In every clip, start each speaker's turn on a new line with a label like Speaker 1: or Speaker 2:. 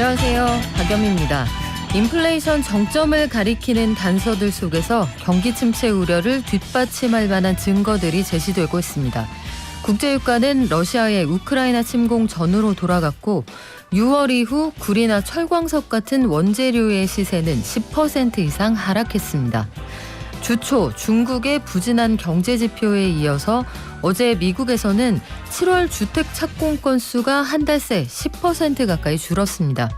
Speaker 1: 안녕하세요. 박연미입니다. 인플레이션 정점을 가리키는 단서들 속에서 경기 침체 우려를 뒷받침할 만한 증거들이 제시되고 있습니다. 국제유가는 러시아의 우크라이나 침공 전후로 돌아갔고 6월 이후 구리나 철광석 같은 원재료의 시세는 10% 이상 하락했습니다. 주초 중국의 부진한 경제지표에 이어서 어제 미국에서는 7월 주택 착공 건수가 한 달 새 10% 가까이 줄었습니다.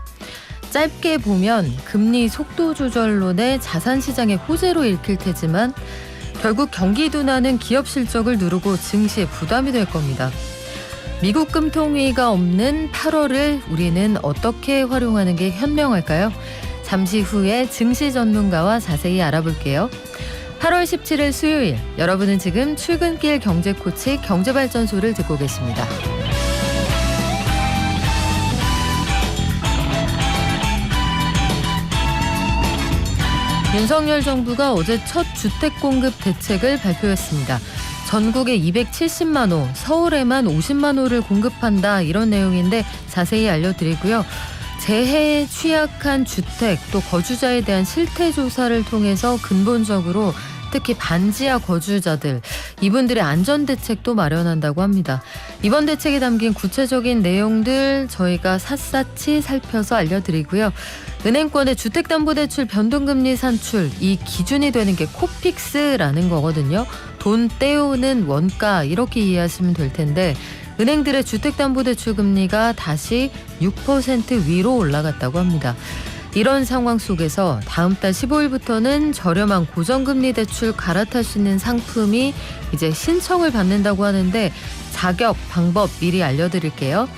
Speaker 1: 짧게 보면 금리 속도 조절론의 자산시장의 호재로 읽힐 테지만 결국 경기 둔화는 기업 실적을 누르고 증시에 부담이 될 겁니다. 미국 금통위가 없는 8월을 우리는 어떻게 활용하는 게 현명할까요? 잠시 후에 증시 전문가와 자세히 알아볼게요. 8월 17일 수요일, 여러분은 지금 출근길 경제코치 경제발전소를 듣고 계십니다. 윤석열 정부가 어제 첫 주택 공급 대책을 발표했습니다. 전국에 270만 호, 서울에만 50만 호를 공급한다 이런 내용인데 자세히 알려드리고요. 재해에 취약한 주택 또 거주자에 대한 실태 조사를 통해서 근본적으로 특히 반지하 거주자들 이분들의 안전 대책도 마련한다고 합니다. 이번 대책에 담긴 구체적인 내용들 저희가 샅샅이 살펴서 알려드리고요. 은행권의 주택담보대출 변동금리 산출 이 기준이 되는 게 코픽스라는 거거든요. 돈 떼우는 원가 이렇게 이해하시면 될 텐데 은행들의 주택담보대출 금리가 다시 6% 위로 올라갔다고 합니다. 이런 상황 속에서 다음 달 15일부터는 저렴한 고정금리 대출 갈아탈 수 있는 상품이 이제 신청을 받는다고 하는데 자격, 방법 미리 알려드릴게요.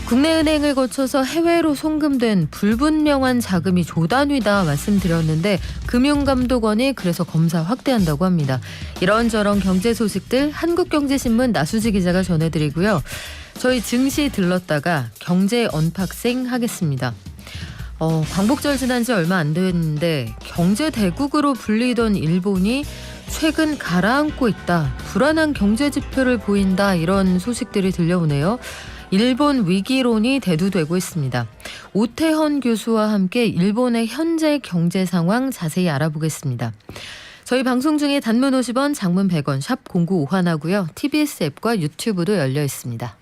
Speaker 1: 국내 은행을 거쳐서 해외로 송금된 불분명한 자금이 조단위다 말씀드렸는데 금융감독원이 그래서 검사 확대한다고 합니다. 이런저런 경제 소식들 한국경제신문 나수지 기자가 전해드리고요. 저희 증시 들렀다가 경제 언박싱 하겠습니다. 광복절 지난 지 얼마 안 됐는데 경제 대국으로 불리던 일본이 최근 가라앉고 있다. 불안한 경제 지표를 보인다. 이런 소식들이 들려오네요. 일본 위기론이 대두되고 있습니다. 오태헌 교수와 함께 일본의 현재 경제 상황 자세히 알아보겠습니다. 저희 방송 중에 단문 50원, 장문 100원, 샵 0951하고요. TBS 앱과 유튜브도 열려 있습니다.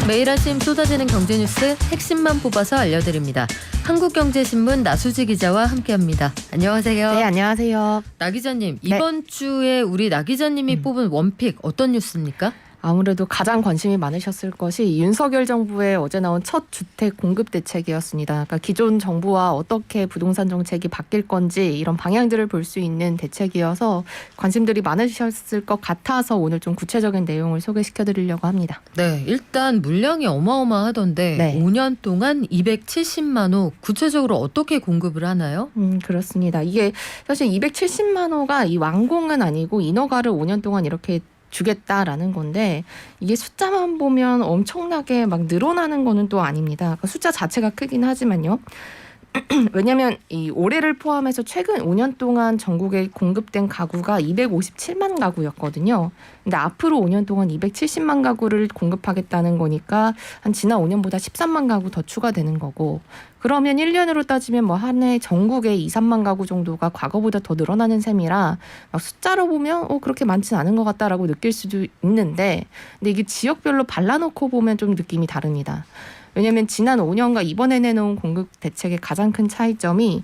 Speaker 1: 매일 아침 쏟아지는 경제 뉴스 핵심만 뽑아서 알려드립니다. 한국경제신문 나수지 기자와 함께합니다. 안녕하세요.
Speaker 2: 네, 안녕하세요.
Speaker 1: 나 기자님, 이번 주에 우리 나 기자님이 뽑은 원픽 어떤 뉴스입니까?
Speaker 2: 아무래도 가장 관심이 많으셨을 것이 윤석열 정부의 어제 나온 첫 주택 공급 대책이었습니다. 그러니까 기존 정부와 어떻게 부동산 정책이 바뀔 건지 이런 방향들을 볼 수 있는 대책이어서 관심들이 많으셨을 것 같아서 오늘 좀 구체적인 내용을 소개시켜드리려고 합니다.
Speaker 1: 네, 일단 물량이 어마어마하던데
Speaker 2: 네.
Speaker 1: 5년 동안 270만 호 구체적으로 어떻게 공급을 하나요?
Speaker 2: 그렇습니다. 이게 사실 270만 호가 이 완공은 아니고 인허가를 5년 동안 이렇게 주겠다라는 건데 이게 숫자만 보면 엄청나게 막 늘어나는 거는 또 아닙니다. 그러니까 숫자 자체가 크긴 하지만요. 왜냐하면 이 올해를 포함해서 최근 5년 동안 전국에 공급된 가구가 257만 가구였거든요. 근데 앞으로 5년 동안 270만 가구를 공급하겠다는 거니까 한 지난 5년보다 13만 가구 더 추가되는 거고 그러면 1년으로 따지면 뭐 한 해 전국에 2, 3만 가구 정도가 과거보다 더 늘어나는 셈이라 막 숫자로 보면 그렇게 많진 않은 것 같다라고 느낄 수도 있는데 근데 이게 지역별로 발라놓고 보면 좀 느낌이 다릅니다. 왜냐하면 지난 5년과 이번에 내놓은 공급 대책의 가장 큰 차이점이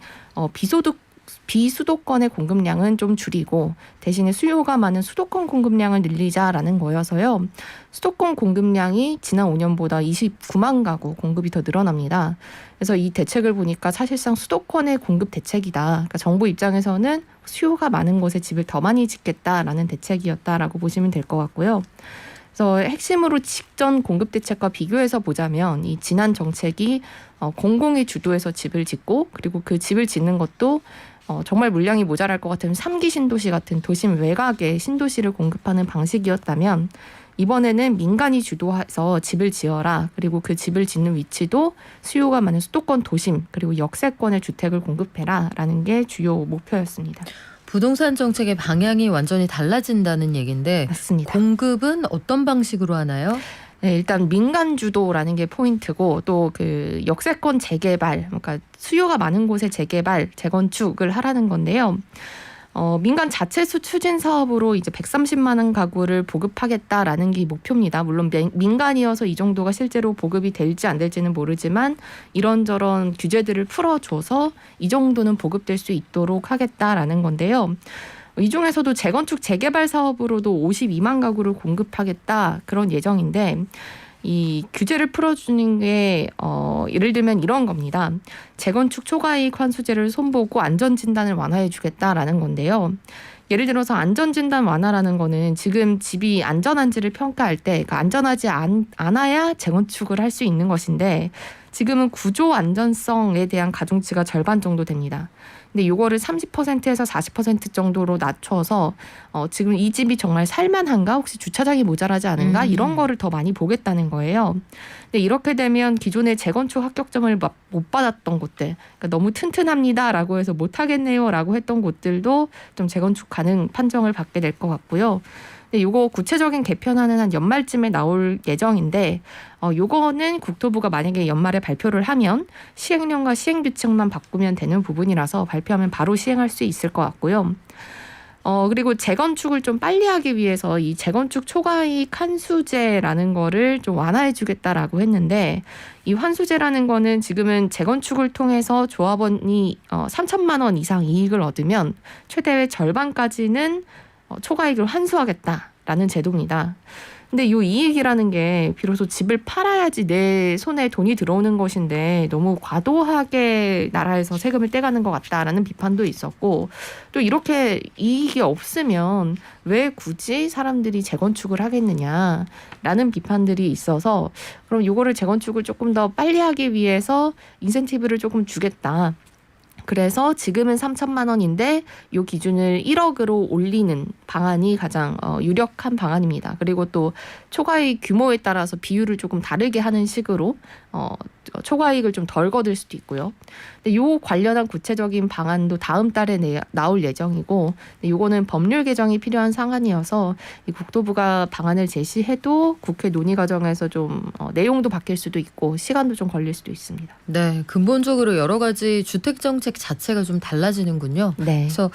Speaker 2: 비수도권의 공급량은 좀 줄이고 대신에 수요가 많은 수도권 공급량을 늘리자라는 거여서요. 수도권 공급량이 지난 5년보다 29만 가구 공급이 더 늘어납니다. 그래서 이 대책을 보니까 사실상 수도권의 공급 대책이다. 그러니까 정부 입장에서는 수요가 많은 곳에 집을 더 많이 짓겠다라는 대책이었다라고 보시면 될 것 같고요. 그래서 핵심으로 직전 공급 대책과 비교해서 보자면 이 지난 정책이 공공이 주도해서 집을 짓고 그리고 그 집을 짓는 것도 정말 물량이 모자랄 것 같으면 3기 신도시 같은 도심 외곽의 신도시를 공급하는 방식이었다면 이번에는 민간이 주도해서 집을 지어라. 그리고 그 집을 짓는 위치도 수요가 많은 수도권 도심 그리고 역세권의 주택을 공급해라라는 게 주요 목표였습니다.
Speaker 1: 부동산 정책의 방향이 완전히 달라진다는 얘기인데
Speaker 2: 맞습니다.
Speaker 1: 공급은 어떤 방식으로 하나요?
Speaker 2: 네, 일단 민간 주도라는 게 포인트고 또 그 역세권 재개발, 그러니까 수요가 많은 곳의 재개발, 재건축을 하라는 건데요. 민간 자체수 추진 사업으로 이제 130만 원 가구를 보급하겠다라는 게 목표입니다. 물론 민간이어서 이 정도가 실제로 보급이 될지 안 될지는 모르지만 이런저런 규제들을 풀어줘서 이 정도는 보급될 수 있도록 하겠다라는 건데요. 이 중에서도 재건축 재개발 사업으로도 52만 가구를 공급하겠다 그런 예정인데 이 규제를 풀어주는 게 예를 들면 이런 겁니다. 재건축 초과이익 환수제를 손보고 안전진단을 완화해주겠다라는 건데요. 예를 들어서 안전진단 완화라는 거는 지금 집이 안전한지를 평가할 때 그러니까 안전하지 않아야 재건축을 할 수 있는 것인데 지금은 구조 안전성에 대한 가중치가 절반 정도 됩니다. 근데 이거를 30%에서 40% 정도로 낮춰서 지금 이 집이 정말 살만한가 혹시 주차장이 모자라지 않은가 이런 거를 더 많이 보겠다는 거예요. 근데 이렇게 되면 기존의 재건축 합격점을 못 받았던 곳들 그러니까 너무 튼튼합니다라고 해서 못하겠네요라고 했던 곳들도 좀 재건축 가능 판정을 받게 될 것 같고요. 근데 이거 구체적인 개편안은 한 연말쯤에 나올 예정인데 요거는 국토부가 만약에 연말에 발표를 하면 시행령과 시행규칙만 바꾸면 되는 부분이라서 발표하면 바로 시행할 수 있을 것 같고요. 그리고 재건축을 좀 빨리 하기 위해서 이 재건축 초과이익 환수제라는 거를 좀 완화해 주겠다라고 했는데 이 환수제라는 거는 지금은 재건축을 통해서 조합원이 3천만 원 이상 이익을 얻으면 최대 절반까지는 초과이익을 환수하겠다라는 제도입니다. 근데 이 이익이라는 게 비로소 집을 팔아야지 내 손에 돈이 들어오는 것인데 너무 과도하게 나라에서 세금을 떼가는 것 같다라는 비판도 있었고 또 이렇게 이익이 없으면 왜 굳이 사람들이 재건축을 하겠느냐라는 비판들이 있어서 그럼 이거를 재건축을 조금 더 빨리 하기 위해서 인센티브를 조금 주겠다. 그래서 지금은 3천만 원인데 이 기준을 1억으로 올리는 방안이 가장 유력한 방안입니다. 그리고 또 초과이익 규모에 따라서 비율을 조금 다르게 하는 식으로 초과이익을 좀 덜 거둘 수도 있고요. 근데 요 관련한 구체적인 방안도 다음 달에 나올 예정이고 요거는 법률 개정이 필요한 사안이어서 이 국토부가 방안을 제시해도 국회 논의 과정에서 좀 내용도 바뀔 수도 있고 시간도 좀 걸릴 수도 있습니다.
Speaker 1: 네, 근본적으로 여러 가지 주택 정책 자체가 좀 달라지는군요.
Speaker 2: 네.
Speaker 1: 그래서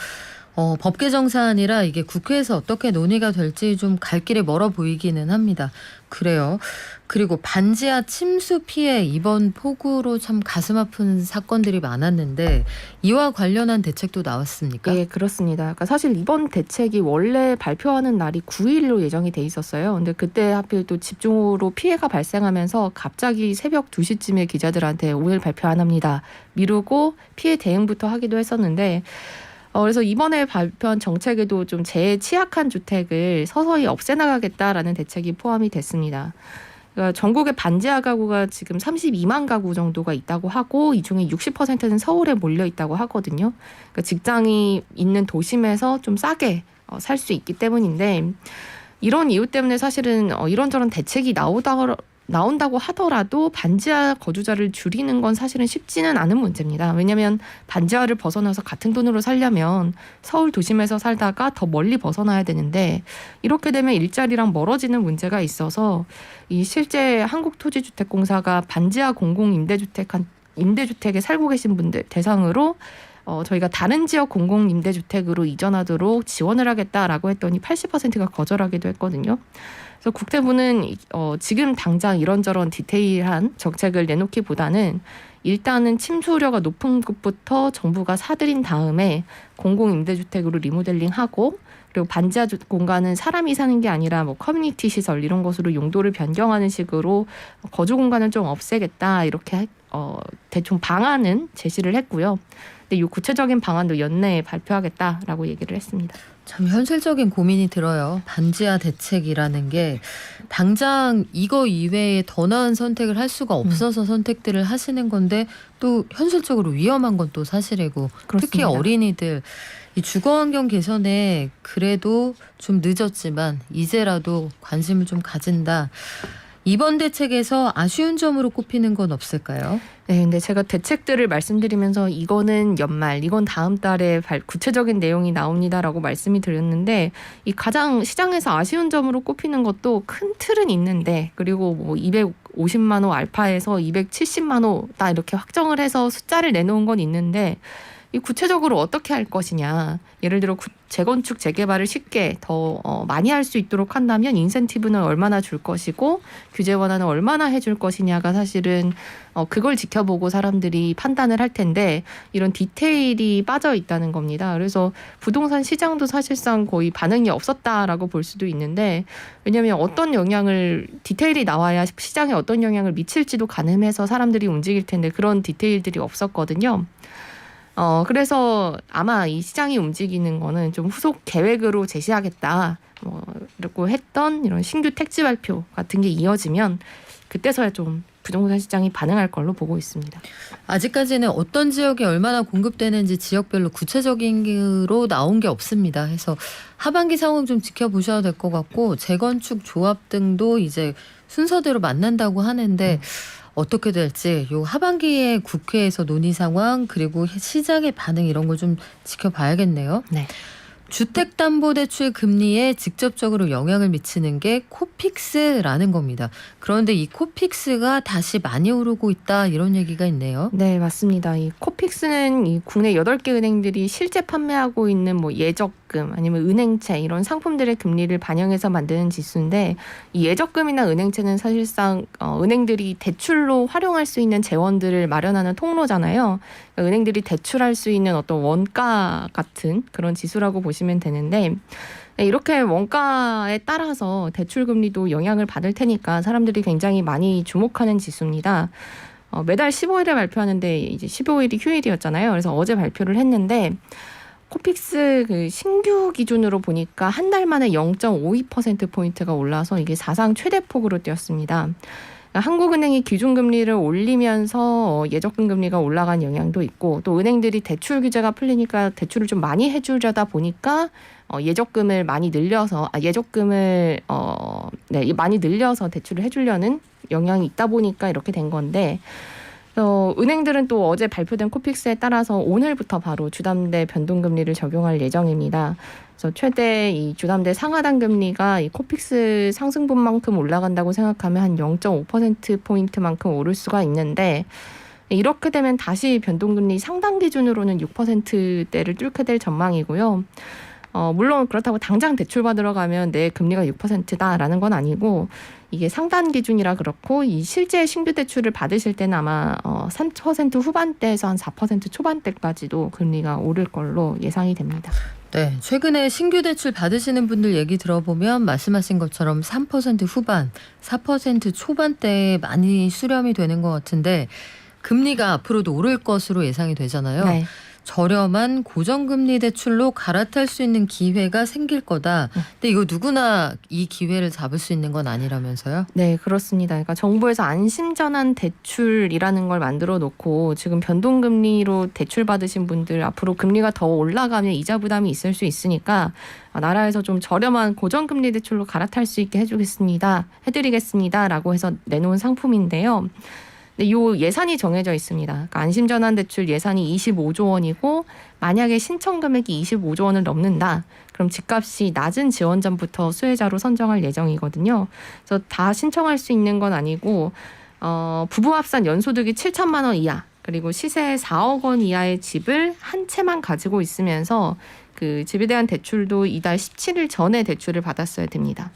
Speaker 1: 법 개정 사안이라 이게 국회에서 어떻게 논의가 될지 좀 갈 길이 멀어 보이기는 합니다. 그래요. 그리고 반지하 침수 피해 이번 폭우로 참 가슴 아픈 사건들이 많았는데 이와 관련한 대책도 나왔습니까?
Speaker 2: 네, 그렇습니다. 그러니까 사실 이번 대책이 원래 발표하는 날이 9일로 예정이 돼 있었어요. 근데 그때 하필 또 집중호우로 피해가 발생하면서 갑자기 새벽 2시쯤에 기자들한테 오늘 발표 안 합니다. 미루고 피해 대응부터 하기도 했었는데 그래서 이번에 발표한 정책에도 좀 제일 취약한 주택을 서서히 없애나가겠다라는 대책이 포함이 됐습니다. 그러니까 전국의 반지하 가구가 지금 32만 가구 정도가 있다고 하고 이 중에 60%는 서울에 몰려 있다고 하거든요. 그러니까 직장이 있는 도심에서 좀 싸게 살 수 있기 때문인데 이런 이유 때문에 사실은 이런저런 대책이 나온다고 하더라도 반지하 거주자를 줄이는 건 사실은 쉽지는 않은 문제입니다. 왜냐하면 반지하를 벗어나서 같은 돈으로 살려면 서울 도심에서 살다가 더 멀리 벗어나야 되는데 이렇게 되면 일자리랑 멀어지는 문제가 있어서 이 실제 한국토지주택공사가 반지하 임대주택에 살고 계신 분들 대상으로 저희가 다른 지역 공공임대주택으로 이전하도록 지원을 하겠다라고 했더니 80%가 거절하기도 했거든요. 그래서 국토부는 지금 당장 이런저런 디테일한 정책을 내놓기보다는 일단은 침수 우려가 높은 곳부터 정부가 사들인 다음에 공공임대주택으로 리모델링하고 그리고 반지하 공간은 사람이 사는 게 아니라 뭐 커뮤니티 시설 이런 것으로 용도를 변경하는 식으로 거주 공간을 좀 없애겠다 이렇게 대충 방안은 제시를 했고요. 근데 이 구체적인 방안도 연내에 발표하겠다라고 얘기를 했습니다.
Speaker 1: 참 현실적인 고민이 들어요. 반지하 대책이라는 게 있는데 당장 이거 이외에 더 나은 선택을 할 수가 없어서 선택들을 하시는 건데 또 현실적으로 위험한 건 또 사실이고 특히
Speaker 2: 그렇습니다.
Speaker 1: 어린이들 이 주거 환경 개선에 그래도 좀 늦었지만 이제라도 관심을 좀 가진다. 이번 대책에서 아쉬운 점으로 꼽히는 건 없을까요?
Speaker 2: 네, 근데 제가 대책들을 말씀드리면서 이거는 연말, 이건 다음 달에 구체적인 내용이 나옵니다라고 말씀이 드렸는데 이 가장 시장에서 아쉬운 점으로 꼽히는 것도 큰 틀은 있는데 그리고 뭐 250만 호 알파에서 270만 호다 이렇게 확정을 해서 숫자를 내놓은 건 있는데 이 구체적으로 어떻게 할 것이냐. 예를 들어 재건축 재개발을 쉽게 더 많이 할 수 있도록 한다면 인센티브는 얼마나 줄 것이고 규제 완화는 얼마나 해줄 것이냐가 사실은 그걸 지켜보고 사람들이 판단을 할 텐데 이런 디테일이 빠져 있다는 겁니다. 그래서 부동산 시장도 사실상 거의 반응이 없었다라고 볼 수도 있는데 왜냐하면 어떤 영향을 디테일이 나와야 시장에 어떤 영향을 미칠지도 가늠해서 사람들이 움직일 텐데 그런 디테일들이 없었거든요. 그래서 아마 이 시장이 움직이는 거는 좀 후속 계획으로 제시하겠다. 이렇게 했던 이런 신규 택지 발표 같은 게 이어지면 그때서야 좀 부동산 시장이 반응할 걸로 보고 있습니다.
Speaker 1: 아직까지는 어떤 지역에 얼마나 공급되는지 지역별로 구체적인로 나온 게 없습니다. 해서 하반기 상황 좀 지켜보셔야 될 것 같고 재건축 조합 등도 이제 순서대로 만난다고 하는데 어떻게 될지 요 하반기에 국회에서 논의 상황 그리고 시장의 반응 이런 걸 좀 지켜봐야겠네요.
Speaker 2: 네.
Speaker 1: 주택담보대출 금리에 직접적으로 영향을 미치는 게 코픽스라는 겁니다. 그런데 이 코픽스가 다시 많이 오르고 있다 이런 얘기가 있네요.
Speaker 2: 네, 맞습니다. 이 코픽스는 이 국내 8개 은행들이 실제 판매하고 있는 뭐 예적금 아니면 은행채 이런 상품들의 금리를 반영해서 만드는 지수인데 이 예적금이나 은행채는 사실상 은행들이 대출로 활용할 수 있는 재원들을 마련하는 통로잖아요. 그러니까 은행들이 대출할 수 있는 어떤 원가 같은 그런 지수라고 보시면 되는데 이렇게 원가에 따라서 대출 금리도 영향을 받을 테니까 사람들이 굉장히 많이 주목하는 지수입니다. 매달 15일에 발표하는데 이제 15일이 휴일이었잖아요. 그래서 어제 발표를 했는데 코픽스 그 신규 기준으로 보니까 한 달 만에 0.52%포인트가 올라서 이게 사상 최대폭으로 뛰었습니다. 한국은행이 기준금리를 올리면서 예적금 금리가 올라간 영향도 있고 또 은행들이 대출 규제가 풀리니까 대출을 좀 많이 해주려다 보니까 예적금을 많이 늘려서 많이 늘려서 대출을 해주려는 영향이 있다 보니까 이렇게 된 건데 은행들은 또 어제 발표된 코픽스에 따라서 오늘부터 바로 주담대 변동금리를 적용할 예정입니다. 그래서 최대 이 주담대 상하단 금리가 이 코픽스 상승분만큼 올라간다고 생각하면 한 0.5%포인트만큼 오를 수가 있는데 이렇게 되면 다시 변동금리 상단 기준으로는 6%대를 뚫게 될 전망이고요. 물론 그렇다고 당장 대출 받으러 가면 내 금리가 6%다라는 건 아니고 이게 상단 기준이라 그렇고 이 실제 신규 대출을 받으실 때는 아마 3% 후반대에서 한 4% 초반대까지도 금리가 오를 걸로 예상이 됩니다.
Speaker 1: 네, 최근에 신규 대출 받으시는 분들 얘기 들어보면 말씀하신 것처럼 3% 후반, 4% 초반대에 많이 수렴이 되는 것 같은데 금리가 앞으로도 오를 것으로 예상이 되잖아요.
Speaker 2: 네.
Speaker 1: 저렴한 고정금리 대출로 갈아탈 수 있는 기회가 생길 거다. 근데 이거 누구나 이 기회를 잡을 수 있는 건 아니라면서요?
Speaker 2: 네, 그렇습니다. 그러니까 정부에서 안심전환 대출이라는 걸 만들어 놓고 지금 변동금리로 대출 받으신 분들 앞으로 금리가 더 올라가면 이자 부담이 있을 수 있으니까 나라에서 좀 저렴한 고정금리 대출로 갈아탈 수 있게 해드리겠습니다라고 해서 내놓은 상품인데요. 이 예산이 정해져 있습니다. 그러니까 안심전환대출 예산이 25조 원이고 만약에 신청 금액이 25조 원을 넘는다. 그럼 집값이 낮은 지원자부터 수혜자로 선정할 예정이거든요. 그래서 다 신청할 수 있는 건 아니고 부부 합산 연소득이 7천만 원 이하 그리고 시세 4억 원 이하의 집을 한 채만 가지고 있으면서 그 집에 대한 대출도 이달 17일 전에 대출을 받았어야 됩니다.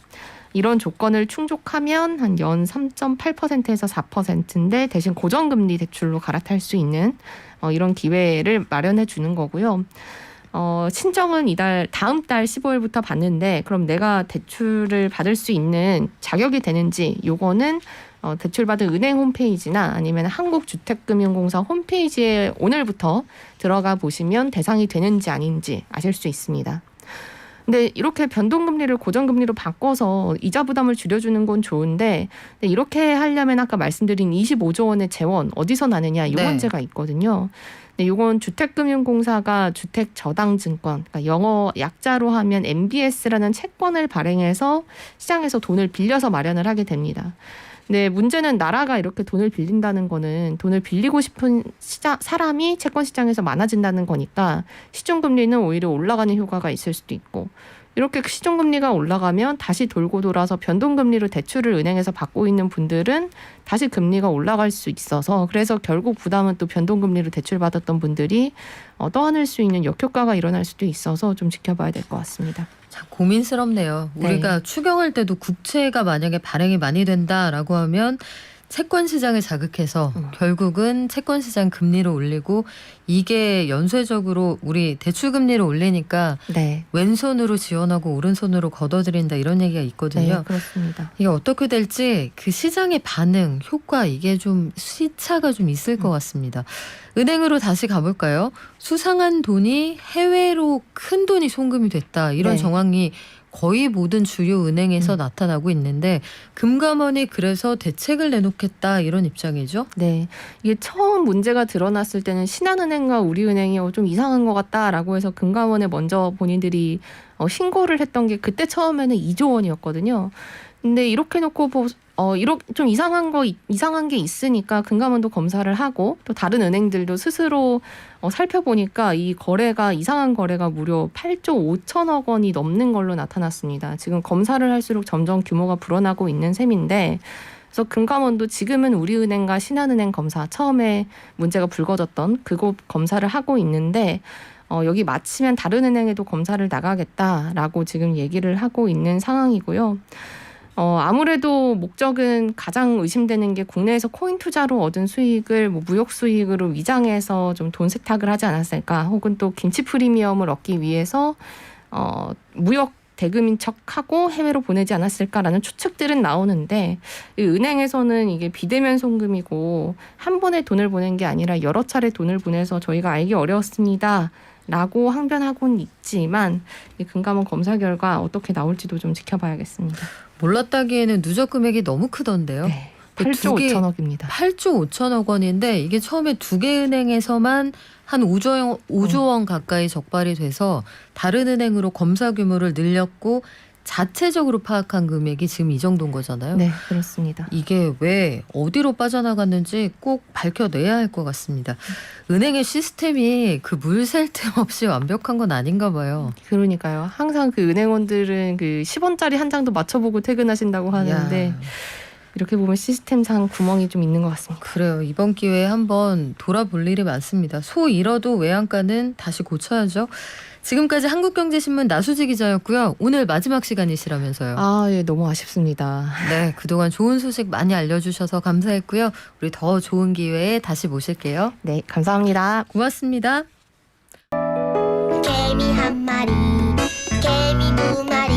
Speaker 2: 이런 조건을 충족하면 한 연 3.8%에서 4%인데 대신 고정금리 대출로 갈아탈 수 있는 이런 기회를 마련해 주는 거고요. 신청은 다음 달 15일부터 받는데 그럼 내가 대출을 받을 수 있는 자격이 되는지 요거는 대출받은 은행 홈페이지나 아니면 한국주택금융공사 홈페이지에 오늘부터 들어가 보시면 대상이 되는지 아닌지 아실 수 있습니다. 근데 이렇게 변동금리를 고정금리로 바꿔서 이자 부담을 줄여주는 건 좋은데 근데 이렇게 하려면 아까 말씀드린 25조 원의 재원 어디서 나느냐 이
Speaker 1: 네.
Speaker 2: 문제가 있거든요. 근데 이건 주택금융공사가 주택저당증권, 그러니까 영어 약자로 하면 MBS라는 채권을 발행해서 시장에서 돈을 빌려서 마련을 하게 됩니다. 근데 문제는 나라가 이렇게 돈을 빌린다는 거는 돈을 빌리고 싶은 사람이 채권 시장에서 많아진다는 거니까 시중금리는 오히려 올라가는 효과가 있을 수도 있고 이렇게 시중금리가 올라가면 다시 돌고 돌아서 변동금리로 대출을 은행에서 받고 있는 분들은 다시 금리가 올라갈 수 있어서 그래서 결국 부담은 또 변동금리로 대출받았던 분들이 떠안을 수 있는 역효과가 일어날 수도 있어서 좀 지켜봐야 될 것 같습니다.
Speaker 1: 참 고민스럽네요.
Speaker 2: 네.
Speaker 1: 우리가 추경할 때도 국채가 만약에 발행이 많이 된다라고 하면 채권 시장을 자극해서 결국은 채권 시장 금리를 올리고 이게 연쇄적으로 우리 대출 금리를 올리니까
Speaker 2: 네,
Speaker 1: 왼손으로 지원하고 오른손으로 걷어들인다 이런 얘기가 있거든요.
Speaker 2: 네 그렇습니다.
Speaker 1: 이게 어떻게 될지 그 시장의 반응, 효과 이게 좀 시차가 좀 있을 것 같습니다. 은행으로 다시 가볼까요? 수상한 돈이 해외로 큰 돈이 송금이 됐다. 이런
Speaker 2: 네.
Speaker 1: 정황이 거의 모든 주요 은행에서 나타나고 있는데 금감원이 그래서 대책을 내놓겠다 이런 입장이죠.
Speaker 2: 네, 이게 처음 문제가 드러났을 때는 신한은행과 우리은행이 좀 이상한 것 같다라고 해서 금감원에 먼저 본인들이 신고를 했던 게 그때 처음에는 2조 원이었거든요. 근데 이렇게 놓고 이렇게 좀 이상한 게 있으니까 금감원도 검사를 하고 또 다른 은행들도 스스로 살펴보니까 이 거래가 이상한 거래가 무려 8조 5천억 원이 넘는 걸로 나타났습니다. 지금 검사를 할수록 점점 규모가 불어나고 있는 셈인데 그래서 금감원도 지금은 우리은행과 신한은행 검사 처음에 문제가 불거졌던 그곳 검사를 하고 있는데 여기 마치면 다른 은행에도 검사를 나가겠다라고 지금 얘기를 하고 있는 상황이고요. 아무래도 목적은 가장 의심되는 게 국내에서 코인 투자로 얻은 수익을 무역 수익으로 위장해서 좀 돈 세탁을 하지 않았을까 혹은 또 김치 프리미엄을 얻기 위해서 무역 대금인 척하고 해외로 보내지 않았을까라는 추측들은 나오는데 이 은행에서는 이게 비대면 송금이고 한 번에 돈을 보낸 게 아니라 여러 차례 돈을 보내서 저희가 알기 어려웠습니다. 라고 항변하고는 있지만 이 금감원 검사 결과 어떻게 나올지도 좀 지켜봐야겠습니다.
Speaker 1: 몰랐다기에는 누적 금액이 너무 크던데요.
Speaker 2: 네,
Speaker 1: 그
Speaker 2: 8조 5천억입니다.
Speaker 1: 8조 5천억 원인데 이게 처음에 두 개 은행에서만 한 5조 원 가까이 적발이 돼서 다른 은행으로 검사 규모를 늘렸고 자체적으로 파악한 금액이 지금 이 정도인 거잖아요.
Speaker 2: 네, 그렇습니다.
Speaker 1: 이게 왜 어디로 빠져나갔는지 꼭 밝혀내야 할 것 같습니다. 은행의 시스템이 그 물 셀 틈 없이 완벽한 건 아닌가 봐요.
Speaker 2: 그러니까요. 항상 그 은행원들은 그 10원짜리 한 장도 맞춰보고 퇴근하신다고 하는데
Speaker 1: 야,
Speaker 2: 이렇게 보면 시스템상 구멍이 좀 있는 것 같습니다.
Speaker 1: 그래요. 이번 기회에 한번 돌아볼 일이 많습니다. 소 잃어도 외양간은 다시 고쳐야죠. 지금까지 한국경제신문 나수지 기자였고요. 오늘 마지막 시간이시라면서요.
Speaker 2: 예, 너무 아쉽습니다.
Speaker 1: 네, 그동안 좋은 소식 많이 알려주셔서 감사했고요. 우리 더 좋은 기회에 다시 모실게요.
Speaker 2: 네, 감사합니다.
Speaker 1: 고맙습니다.
Speaker 3: 개미 한 마리, 개미 두 마리,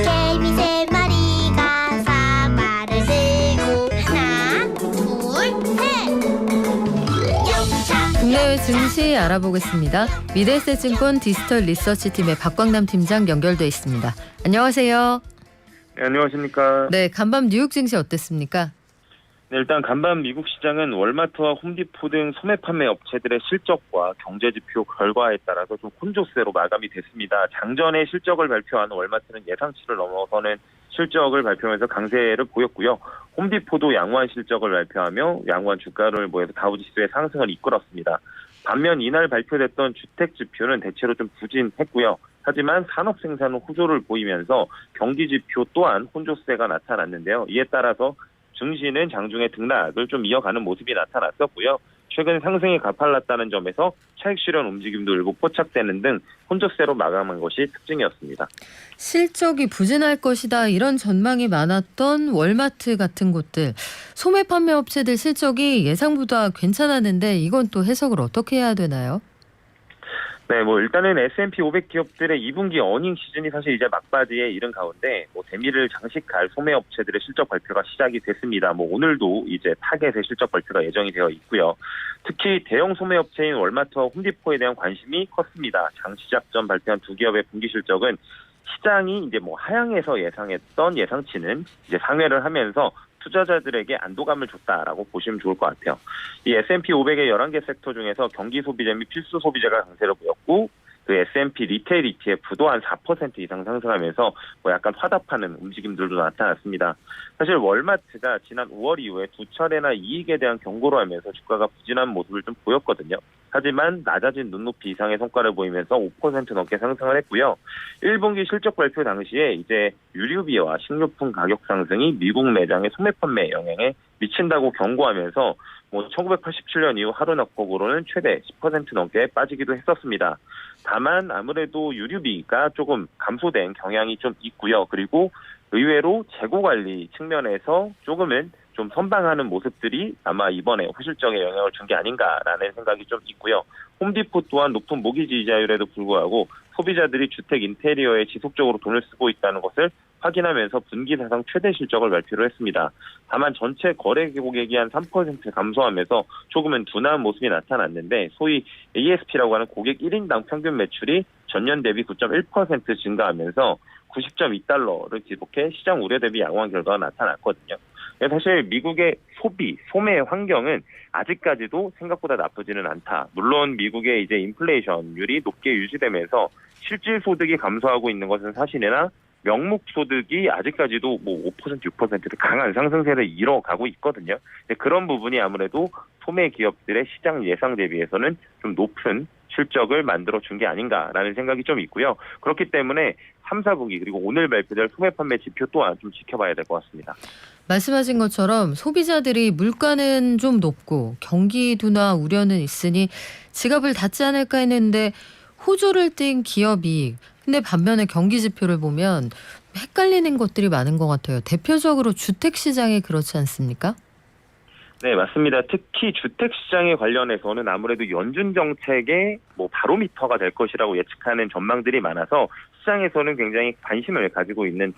Speaker 3: 개미 세 마리가 사과를 들고 하나, 둘, 셋. 영차.
Speaker 1: 국내외 증시 알아보겠습니다. 미래에셋증권 디지털 리서치팀의 박광남 팀장 연결돼 있습니다. 안녕하세요.
Speaker 4: 네, 안녕하십니까.
Speaker 1: 네, 간밤 뉴욕 증시 어땠습니까?
Speaker 4: 네, 일단 간밤 미국 시장은 월마트와 홈디포 등 소매 판매 업체들의 실적과 경제지표 결과에 따라서 좀 혼조세로 마감이 됐습니다. 장전에 실적을 발표한 월마트는 예상치를 넘어서는 실적을 발표하면서 강세를 보였고요. 홈디포도 양호한 실적을 발표하며 양호한 주가를 모여서 다우지수의 상승을 이끌었습니다. 반면 이날 발표됐던 주택 지표는 대체로 좀 부진했고요. 하지만 산업 생산은 호조를 보이면서 경기 지표 또한 혼조세가 나타났는데요. 이에 따라서 증시는 장중에 등락을 좀 이어가는 모습이 나타났었고요. 최근 상승이 가팔랐다는 점에서 차익 실현 움직임도 일부 포착되는 등 혼조세로 마감한 것이 특징이었습니다.
Speaker 1: 실적이 부진할 것이다 이런 전망이 많았던 월마트 같은 곳들 소매 판매 업체들 실적이 예상보다 괜찮았는데 이건 또 해석을 어떻게 해야 되나요?
Speaker 4: 네, 뭐 일단은 S&P 500 기업들의 2분기 어닝 시즌이 사실 이제 막바지에 이른 가운데 뭐 대미를 장식할 소매 업체들의 실적 발표가 시작이 됐습니다. 뭐 오늘도 이제 타겟의 실적 발표가 예정이 되어 있고요. 특히 대형 소매 업체인 월마트와 홈디포에 대한 관심이 컸습니다. 장 시작 전 발표한 두 기업의 분기 실적은 시장이 이제 뭐 하향해서 예상했던 예상치는 이제 상회를 하면서 투자자들에게 안도감을 줬다라고 보시면 좋을 것 같아요. 이 S&P 500의 11개 섹터 중에서 경기 소비재 및 필수 소비재가 강세를 보였고 그 S&P 리테일 ETF도 한 4% 이상 상승하면서 뭐 약간 화답하는 움직임들도 나타났습니다. 사실 월마트가 지난 5월 이후에 두 차례나 이익에 대한 경고를 하면서 주가가 부진한 모습을 좀 보였거든요. 하지만 낮아진 눈높이 이상의 성과를 보이면서 5% 넘게 상승을 했고요. 1분기 실적 발표 당시에 이제 유류비와 식료품 가격 상승이 미국 매장의 소매 판매에 영향에 미친다고 경고하면서 뭐 1987년 이후 하루 낙폭으로는 최대 10% 넘게 빠지기도 했었습니다. 다만 아무래도 유류비가 조금 감소된 경향이 좀 있고요. 그리고 의외로 재고 관리 측면에서 조금은 좀 선방하는 모습들이 아마 이번에 실적에 영향을 준 게 아닌가라는 생각이 좀 있고요. 홈디포 또한 높은 모기지 이자율에도 불구하고 소비자들이 주택 인테리어에 지속적으로 돈을 쓰고 있다는 것을 확인하면서 분기 사상 최대 실적을 발표를 했습니다. 다만 전체 거래 고객이 한 3% 감소하면서 조금은 둔화한 모습이 나타났는데 소위 ASP라고 하는 고객 1인당 평균 매출이 전년 대비 9.1% 증가하면서 90.2달러를 기록해 시장 우려 대비 양호한 결과가 나타났거든요. 사실 미국의 소매 환경은 아직까지도 생각보다 나쁘지는 않다. 물론 미국의 이제 인플레이션율이 높게 유지되면서 실질 소득이 감소하고 있는 것은 사실이나 명목 소득이 아직까지도 뭐 5%, 6% 강한 상승세를 이뤄가고 있거든요. 그런 부분이 아무래도 소매 기업들의 시장 예상 대비해서는 좀 높은 실적을 만들어준 게 아닌가라는 생각이 좀 있고요. 그렇기 때문에 3, 4분기 그리고 오늘 발표될 소매 판매 지표 또한 좀 지켜봐야 될 것 같습니다.
Speaker 1: 말씀하신 것처럼 소비자들이 물가는 좀 높고 경기 둔화 우려는 있으니 지갑을 닫지 않을까 했는데 호조를 띈 기업이 근데 반면에 경기 지표를 보면 헷갈리는 것들이 많은 것 같아요. 대표적으로 주택 시장이 그렇지 않습니까?
Speaker 4: 네, 맞습니다. 특히 주택 시장에 관련해서는 아무래도 연준 정책의 뭐 바로미터가 될 것이라고 예측하는 전망들이 많아서 시장에서는 굉장히 관심을 가지고 있는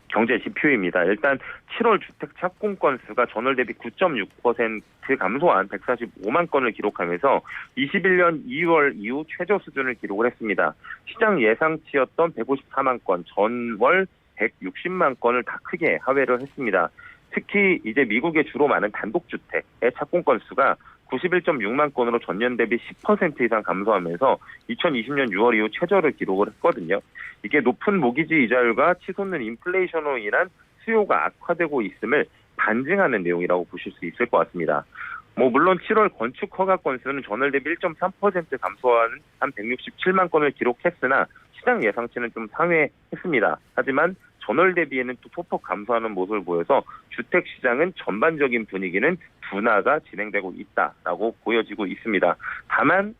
Speaker 4: 경제 지표입니다. 일단 7월 주택 착공 건수가 전월 대비 9.6% 감소한 145만 건을 기록하면서 21년 2월 이후 최저 수준을 기록을 했습니다. 시장 예상치였던 154만 건, 전월 160만 건을 다 크게 하회를 했습니다. 특히 이제 미국에 주로 많은 단독주택의 착공 건수가 91.6만 건으로 전년 대비 10% 이상 감소하면서 2020년 6월 이후 최저를 기록을 했거든요. 이게 높은 모기지 이자율과 치솟는 인플레이션으로 인한 수요가 악화되고 있음을 반증하는 내용이라고 보실 수 있을 것 같습니다. 뭐 물론 7월 건축 허가 건수는 전월 대비 1.3% 감소하는 한 167만 건을 기록했으나 시장 예상치는 좀 상회했습니다. 하지만 전월 대비에는 또 소폭 감소하는 모습을 보여서 주택 시장은 전반적인 분위기는 둔화가 진행되고 있다라고 보여지고 있습니다. 다만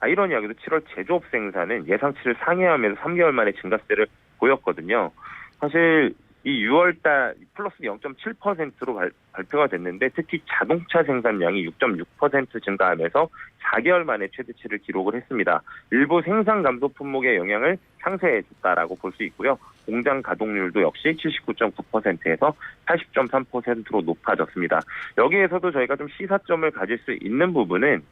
Speaker 4: 아이러니하게도 7월 제조업 생산은 예상치를 상회하면서 3개월 만에 증가세를 보였거든요. 사실 이 6월달 플러스 0.7%로 발표가 됐는데 특히 자동차 생산량이 6.6% 증가하면서 4개월 만에 최대치를 기록을 했습니다. 일부 생산 감소 품목의 영향을 상쇄해 줬다라고 볼 수 있고요. 공장 가동률도 역시 79.9%에서 80.3%로 높아졌습니다. 여기에서도 저희가 좀 시사점을 가질 수 있는 부분은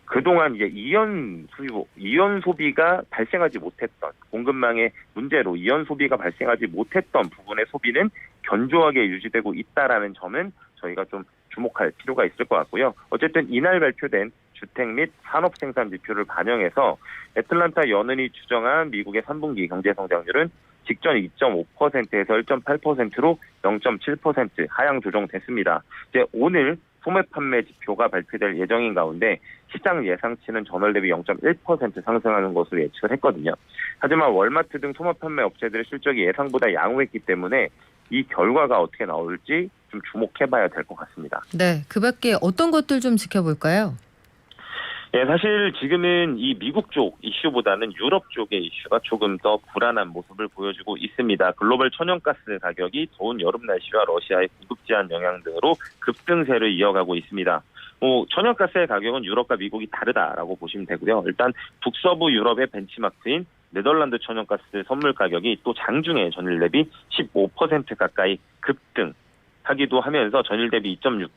Speaker 4: 그동안 이제 이연 소비가 발생하지 못했던 공급망의 문제로 이연 소비가 발생하지 못했던 부분의 소비는 견조하게 유지되고 있다라는 점은 저희가 좀 주목할 필요가 있을 것 같고요. 어쨌든 이날 발표된 주택 및 산업 생산 지표를 반영해서 애틀란타 연은이 추정한 미국의 3분기 경제 성장률은 직전 2.5%에서 1.8%로 0.7% 하향 조정됐습니다. 이제 오늘 소매 판매 지표가 발표될 예정인 가운데 시장 예상치는 전월 대비 0.1% 상승하는 것으로 예측을 했거든요. 하지만 월마트 등 소매 판매 업체들의 실적이 예상보다 양호했기 때문에 이 결과가 어떻게 나올지 좀 주목해봐야 될 것 같습니다.
Speaker 1: 네, 그 밖에 어떤 것들 좀 지켜볼까요?
Speaker 4: 예, 사실 지금은 이 미국 쪽 이슈보다는 유럽 쪽의 이슈가 조금 더 불안한 모습을 보여주고 있습니다. 글로벌 천연가스 가격이 더운 여름 날씨와 러시아의 공급 제한 영향 등으로 급등세를 이어가고 있습니다. 천연가스의 가격은 유럽과 미국이 다르다라고 보시면 되고요. 일단 북서부 유럽의 벤치마크인 네덜란드 천연가스 선물 가격이 또 장중에 전일 대비 15% 가까이 급등하기도 하면서 전일 대비 2.6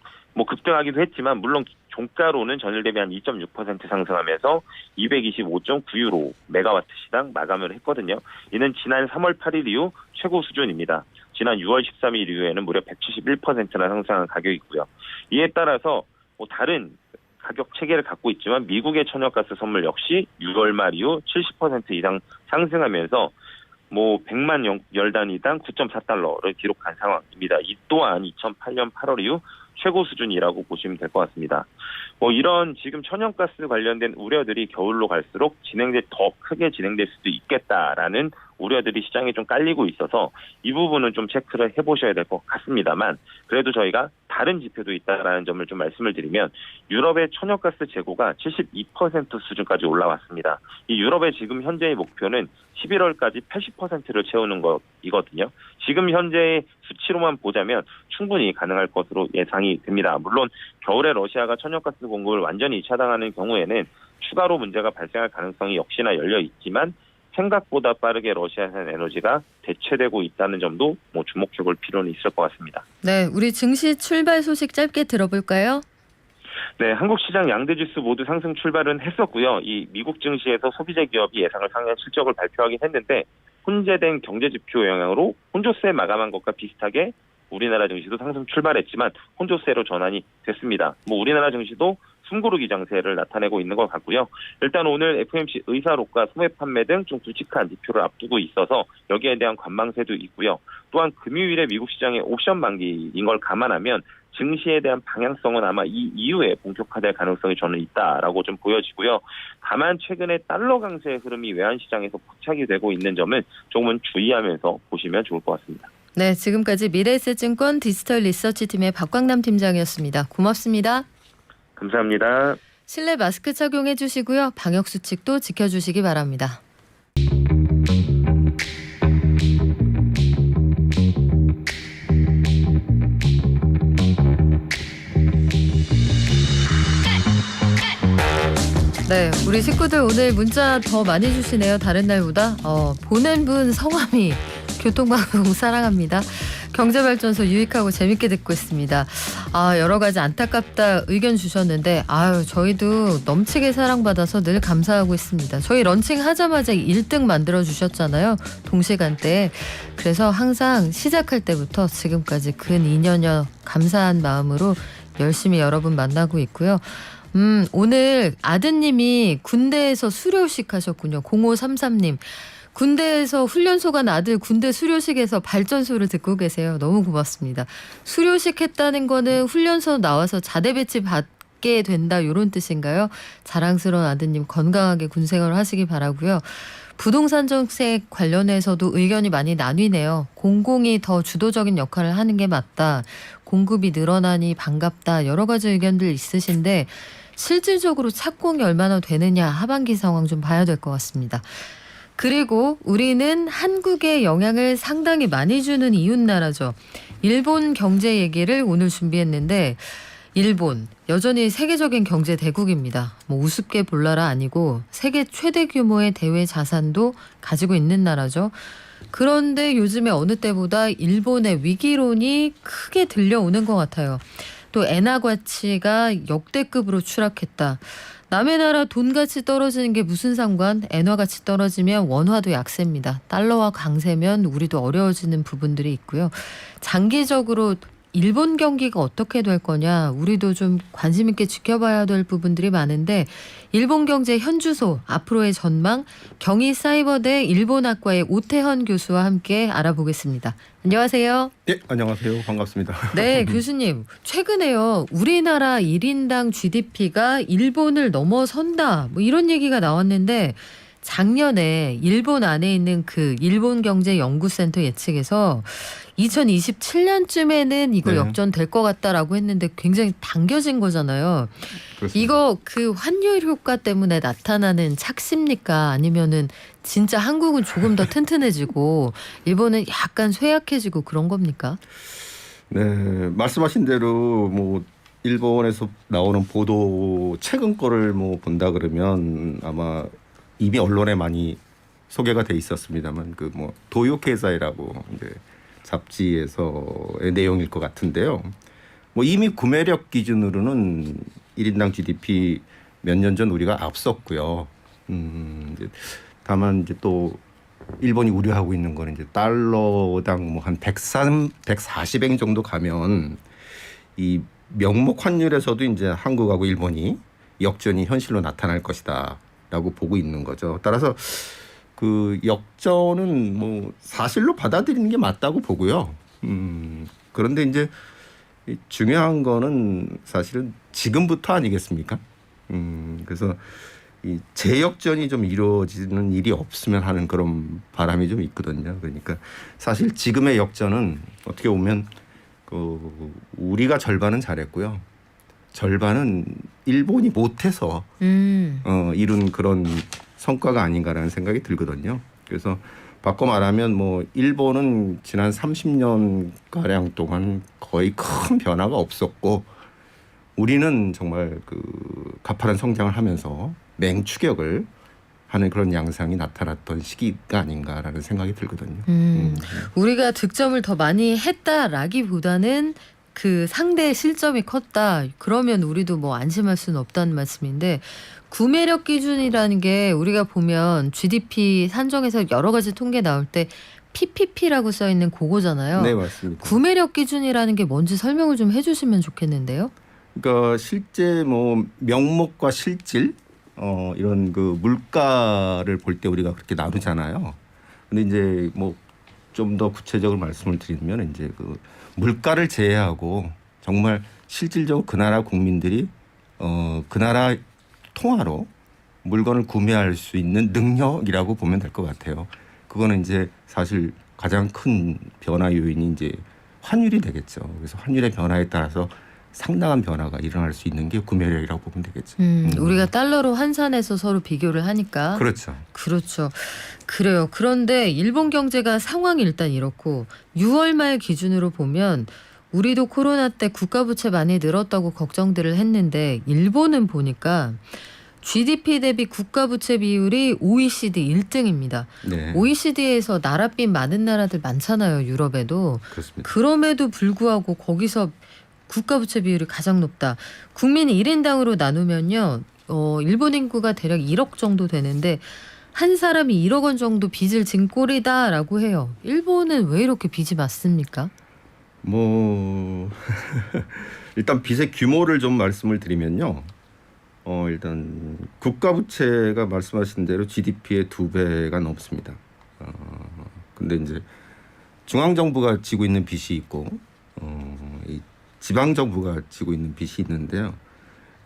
Speaker 4: 급등하기도 했지만 물론 종가로는 전일 대비 한 2.6% 상승하면서 225.9유로 메가와트 시당 마감을 했거든요. 이는 지난 3월 8일 이후 최고 수준입니다. 지난 6월 13일 이후에는 무려 171%나 상승한 가격이고요. 이에 따라서 다른 가격 체계를 갖고 있지만 미국의 천연가스 선물 역시 6월 말 이후 70% 이상 상승하면서 100만 열단위당 9.4달러를 기록한 상황입니다. 이 또한 2008년 8월 이후 최고 수준이라고 보시면 될 것 같습니다. 이런 지금 천연가스 관련된 우려들이 겨울로 갈수록 더 크게 진행될 수도 있겠다라는 우려들이 시장에 좀 깔리고 있어서 이 부분은 좀 체크를 해보셔야 될 것 같습니다만 그래도 저희가 다른 지표도 있다라는 점을 좀 말씀을 드리면 유럽의 천연가스 재고가 72% 수준까지 올라왔습니다. 이 유럽의 지금 현재의 목표는 11월까지 80%를 채우는 것이거든요. 지금 현재의 수치로만 보자면 충분히 가능할 것으로 예상이 됩니다. 물론 겨울에 러시아가 천연가스 공급을 완전히 차단하는 경우에는 추가로 문제가 발생할 가능성이 역시나 열려 있지만 생각보다 빠르게 러시아산 에너지가 대체되고 있다는 점도 주목해볼 필요는 있을 것 같습니다.
Speaker 1: 네, 우리 증시 출발 소식 짧게 들어볼까요?
Speaker 4: 네, 한국 시장 양대 지수 모두 상승 출발은 했었고요. 이 미국 증시에서 소비재 기업이 예상을 상회한 실적을 발표하긴 했는데 혼재된 경제 지표 영향으로 혼조세 마감한 것과 비슷하게 우리나라 증시도 상승 출발했지만 혼조세로 전환이 됐습니다. 우리나라 증시도 숨고르기 장세를 나타내고 있는 것 같고요. 일단 오늘 FOMC 의사록과 소매 판매 등 좀 굵직한 지표를 앞두고 있어서 여기에 대한 관망세도 있고요. 또한 금요일에 미국 시장의 옵션 만기인 걸 감안하면 증시에 대한 방향성은 아마 이 이후에 본격화될 가능성이 저는 있다라고 좀 보여지고요. 다만 최근에 달러 강세의 흐름이 외환시장에서 포착이 되고 있는 점은 조금은 주의하면서 보시면 좋을 것 같습니다.
Speaker 1: 네, 지금까지 미래에셋증권 디지털 리서치팀의 박광남 팀장이었습니다. 고맙습니다.
Speaker 4: 감사합니다.
Speaker 1: 실내 마스크 착용해 주시고요. 방역수칙도 지켜주시기 바랍니다. 네, 우리 식구들 오늘 문자 더 많이 주시네요. 다른 날보다. 보낸 분 성함이 교통방송 사랑합니다. 경제발전소 유익하고 재밌게 듣고 있습니다. 여러 가지 안타깝다 의견 주셨는데 저희도 넘치게 사랑받아서 늘 감사하고 있습니다. 저희 런칭하자마자 1등 만들어 주셨잖아요. 동시간대에. 그래서 항상 시작할 때부터 지금까지 근 2년여 감사한 마음으로 열심히 여러분 만나고 있고요. 오늘 아드님이 군대에서 수료식 하셨군요. 0533님. 군대에서 훈련소 간 아들 군대 수료식에서 발전소를 듣고 계세요. 너무 고맙습니다. 수료식 했다는 거는 훈련소 나와서 자대 배치 받게 된다 이런 뜻인가요? 자랑스러운 아드님 건강하게 군생활을 하시기 바라고요. 부동산 정책 관련해서도 의견이 많이 나뉘네요. 공공이 더 주도적인 역할을 하는 게 맞다. 공급이 늘어나니 반갑다. 여러 가지 의견들 있으신데 실질적으로 착공이 얼마나 되느냐 하반기 상황 좀 봐야 될 것 같습니다. 그리고 우리는 한국에 영향을 상당히 많이 주는 이웃 나라죠. 일본 경제 얘기를 오늘 준비했는데 일본 여전히 세계적인 경제 대국입니다. 우습게 볼라라 아니고 세계 최대 규모의 대외 자산도 가지고 있는 나라죠. 그런데 요즘에 어느 때보다 일본의 위기론이 크게 들려오는 것 같아요. 또 엔화 가치가 역대급으로 추락했다. 남의 나라 돈 가치 떨어지는 게 무슨 상관? 엔화 가치 떨어지면 원화도 약세입니다. 달러와 강세면 우리도 어려워지는 부분들이 있고요. 장기적으로 일본 경기가 어떻게 될 거냐 우리도 좀 관심 있게 지켜봐야 될 부분들이 많은데 일본 경제 현주소 앞으로의 전망 경희사이버대 일본학과의 오태헌 교수와 함께 알아보겠습니다. 안녕하세요.
Speaker 5: 네, 안녕하세요. 반갑습니다.
Speaker 1: 네, 교수님. 최근에요. 우리나라 1인당 GDP가 일본을 넘어선다. 이런 얘기가 나왔는데 작년에 일본 안에 있는 그 일본경제연구센터 예측에서 2027년쯤에는 이거
Speaker 5: 네.
Speaker 1: 역전될 것 같다라고 했는데 굉장히 당겨진 거잖아요.
Speaker 5: 그렇습니다.
Speaker 1: 이거 그 환율 효과 때문에 나타나는 착시입니까? 아니면은 진짜 한국은 조금 더 튼튼해지고 일본은 약간 쇠약해지고 그런 겁니까?
Speaker 5: 네, 말씀하신 대로 일본에서 나오는 보도 최근 거를 뭐 본다 그러면 아마 이미 언론에 많이 소개가 돼 있었습니다만 그 뭐 도요케이사이라고 이제 잡지에서의 내용일 것 같은데요. 뭐 이미 구매력 기준으로는 1인당 GDP 몇 년 전 우리가 앞섰고요. 이제 다만 이제 또 일본이 우려하고 있는 거는 이제 달러당 뭐 한 140엔 정도 가면 이 명목 환율에서도 이제 한국하고 일본이 역전이 현실로 나타날 것이다라고 보고 있는 거죠. 따라서 그 역전은 뭐 사실로 받아들이는 게 맞다고 보고요. 그런데 이제 중요한 거는 사실은 지금부터 아니겠습니까? 그래서 이 재역전이 좀 이루어지는 일이 없으면 하는 그런 바람이 좀 있거든요. 그러니까 사실 지금의 역전은 어떻게 보면 그 우리가 절반은 잘했고요. 절반은 일본이 못해서 이룬 그런 성과가 아닌가라는 생각이 들거든요. 그래서 바꿔 말하면 뭐 일본은 지난 30년 가량 동안 거의 큰 변화가 없었고 우리는 정말 그 가파른 성장을 하면서 맹추격을 하는 그런 양상이 나타났던 시기가 아닌가라는 생각이 들거든요.
Speaker 1: 우리가 득점을 더 많이 했다라기보다는 그 상대의 실점이 컸다. 그러면 우리도 뭐 안심할 수는 없다는 말씀인데 구매력 기준이라는 게 우리가 보면 GDP 산정에서 여러 가지 통계 나올 때 PPP라고 써 있는 그거잖아요.
Speaker 5: 네, 맞습니다.
Speaker 1: 구매력 기준이라는 게 뭔지 설명을 좀 해주시면 좋겠는데요.
Speaker 5: 그러니까 실제 뭐 명목과 실질 이런 그 물가를 볼 때 우리가 그렇게 나누잖아요. 근데 이제 뭐 좀 더 구체적으로 말씀을 드리면 이제 그 물가를 제외하고 정말 실질적으로 그 나라 국민들이 그 나라 통화로 물건을 구매할 수 있는 능력이라고 보면 될 것 같아요. 그거는 이제 사실 가장 큰 변화 요인이 이제 환율이 되겠죠. 그래서 환율의 변화에 따라서 상당한 변화가 일어날 수 있는 게 구매력이라고 보면 되겠죠.
Speaker 1: 우리가 달러로 환산해서 서로 비교를 하니까.
Speaker 5: 그렇죠.
Speaker 1: 그렇죠. 그래요. 그런데 일본 경제가 상황이 일단 이렇고 6월 말 기준으로 보면 우리도 코로나 때 국가 부채 많이 늘었다고 걱정들을 했는데 일본은 보니까 GDP 대비 국가 부채 비율이 OECD 1등입니다.
Speaker 5: 네.
Speaker 1: OECD에서 나라빚 많은 나라들 많잖아요. 유럽에도.
Speaker 5: 그렇습니다.
Speaker 1: 그럼에도 불구하고 거기서 국가 부채 비율이 가장 높다. 국민 1인당으로 나누면요. 일본 인구가 대략 1억 정도 되는데 한 사람이 1억 원 정도 빚을 진 꼴이다라고 해요. 일본은 왜 이렇게 빚이 많습니까?
Speaker 5: 뭐 일단 빚의 규모를 좀 말씀을 드리면요. 일단 국가 부채가 말씀하신 대로 GDP의 2배가 넘습니다. 근데 이제 중앙 정부가 지고 있는 빚이 있고 이 지방 정부가 지고 있는 빚이 있는데요.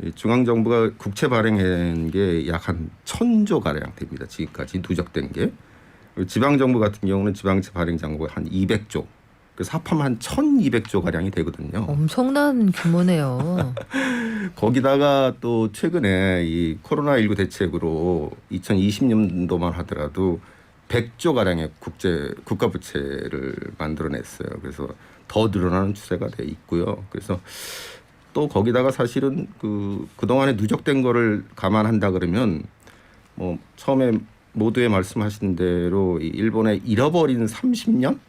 Speaker 5: 이 중앙 정부가 국채 발행한 게 약 한 1,000조 가량 됩니다. 지금까지 누적된 게. 지방 정부 같은 경우는 지방채 발행 잔고가 한 200조. 그래서 합하면 한 1,200조 가량이 되거든요.
Speaker 1: 엄청난 규모네요.
Speaker 5: 거기다가 또 최근에 이 코로나19 대책으로 2020년도만 하더라도 100조 가량의 국가 부채를 만들어냈어요. 그래서 더 늘어나는 추세가 돼 있고요. 그래서 또 거기다가 사실은 그동안에 누적된 거를 감안한다 그러면 뭐 처음에 모두에 말씀하신 대로 이 일본의 잃어버린 30년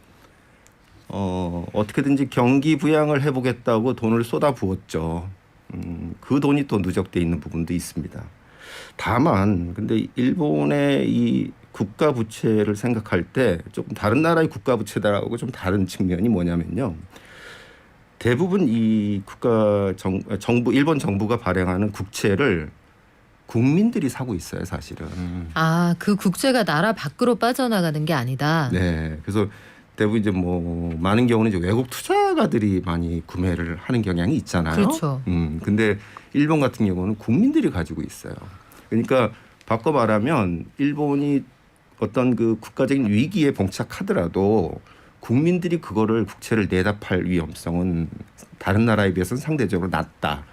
Speaker 5: 어떻게든지 경기 부양을 해보겠다고 돈을 쏟아부었죠. 그 돈이 또 누적돼 있는 부분도 있습니다. 다만 근데 일본의 이 국가 부채를 생각할 때 조금 다른 나라의 국가 부채다라고 좀 다른 측면이 뭐냐면요. 대부분 이 정부 일본 정부가 발행하는 국채를 국민들이 사고 있어요, 사실은.
Speaker 1: 아, 그 국채가 나라 밖으로 빠져나가는 게 아니다.
Speaker 5: 네, 그래서 대부분 이제 뭐 많은 경우는 이제 외국 투자가들이 많이 구매를 하는 경향이 있잖아요.
Speaker 1: 그렇죠.
Speaker 5: 근데 일본 같은 경우는 국민들이 가지고 있어요. 그러니까 바꿔 말하면 일본이 어떤 그 국가적인 위기에 봉착하더라도 국민들이 그거를 국채를 내다 팔 위험성은 다른 나라에 비해서는 상대적으로 낮다.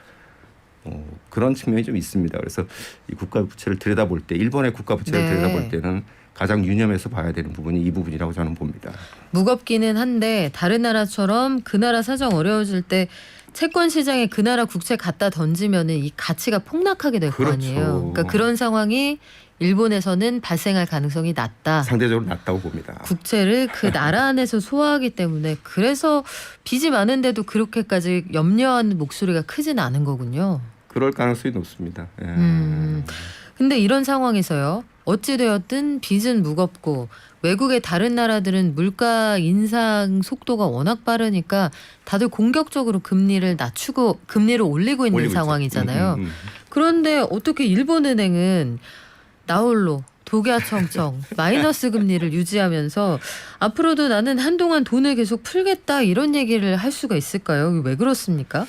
Speaker 5: 그런 측면이 좀 있습니다. 그래서 이 국가 부채를 들여다볼 때 일본의 국가 부채를
Speaker 1: 네.
Speaker 5: 들여다볼 때는 가장 유념해서 봐야 되는 부분이 이 부분이라고 저는 봅니다.
Speaker 1: 무겁기는 한데 다른 나라처럼 그 나라 사정 어려워질 때 채권 시장에 그 나라 국채 갖다 던지면은 이 가치가 폭락하게 될 거
Speaker 5: 그렇죠.
Speaker 1: 아니에요. 그러니까 그런 상황이 일본에서는 발생할 가능성이 낮다.
Speaker 5: 상대적으로 낮다고 봅니다.
Speaker 1: 국채를 그 나라 안에서 소화하기 때문에 그래서 빚이 많은데도 그렇게까지 염려하는 목소리가 크진 않은 거군요.
Speaker 5: 그럴 가능성이 높습니다. 예.
Speaker 1: 근데 이런 상황에서요. 어찌되었든 빚은 무겁고 외국의 다른 나라들은 물가 인상 속도가 워낙 빠르니까 다들 공격적으로 금리를 낮추고 금리를 올리고 있는
Speaker 5: 올리고 있죠.
Speaker 1: 상황이잖아요. 그런데 어떻게 일본은행은 나홀로 독야청청 마이너스 금리를 유지하면서 앞으로도 나는 한동안 돈을 계속 풀겠다 이런 얘기를 할 수가 있을까요? 왜 그렇습니까?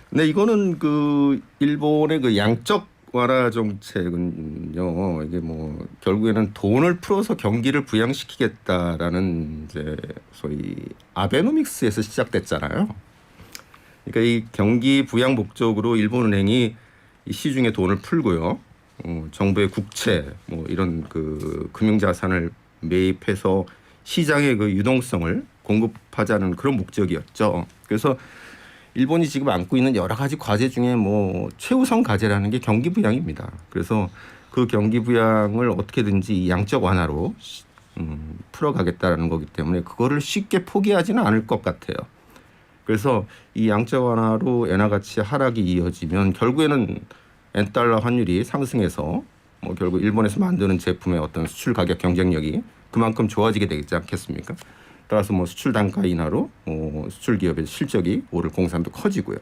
Speaker 5: 네, 이거는 그 일본의 그 양적 완화 정책은요. 이게 뭐 결국에는 돈을 풀어서 경기를 부양시키겠다라는 이제 소위 아베노믹스에서 시작됐잖아요. 그러니까 이 경기 부양 목적으로 일본은행이 이 시중에 돈을 풀고요. 정부의 국채 뭐 이런 그 금융자산을 매입해서 시장의 그 유동성을 공급하자는 그런 목적이었죠. 그래서 일본이 지금 안고 있는 여러 가지 과제 중에 뭐 최우선 과제라는 게 경기 부양입니다. 그래서 그 경기 부양을 어떻게든지 양적 완화로 풀어가겠다라는 거기 때문에 그거를 쉽게 포기하지는 않을 것 같아요. 그래서 이 양적 완화로 엔화 가치 하락이 이어지면 결국에는 엔달러 환율이 상승해서 뭐 결국 일본에서 만드는 제품의 어떤 수출 가격 경쟁력이 그만큼 좋아지게 되지 않겠습니까? 따라서 뭐 수출 단가 인하로 수출 기업의 실적이 오를 공산도 커지고요.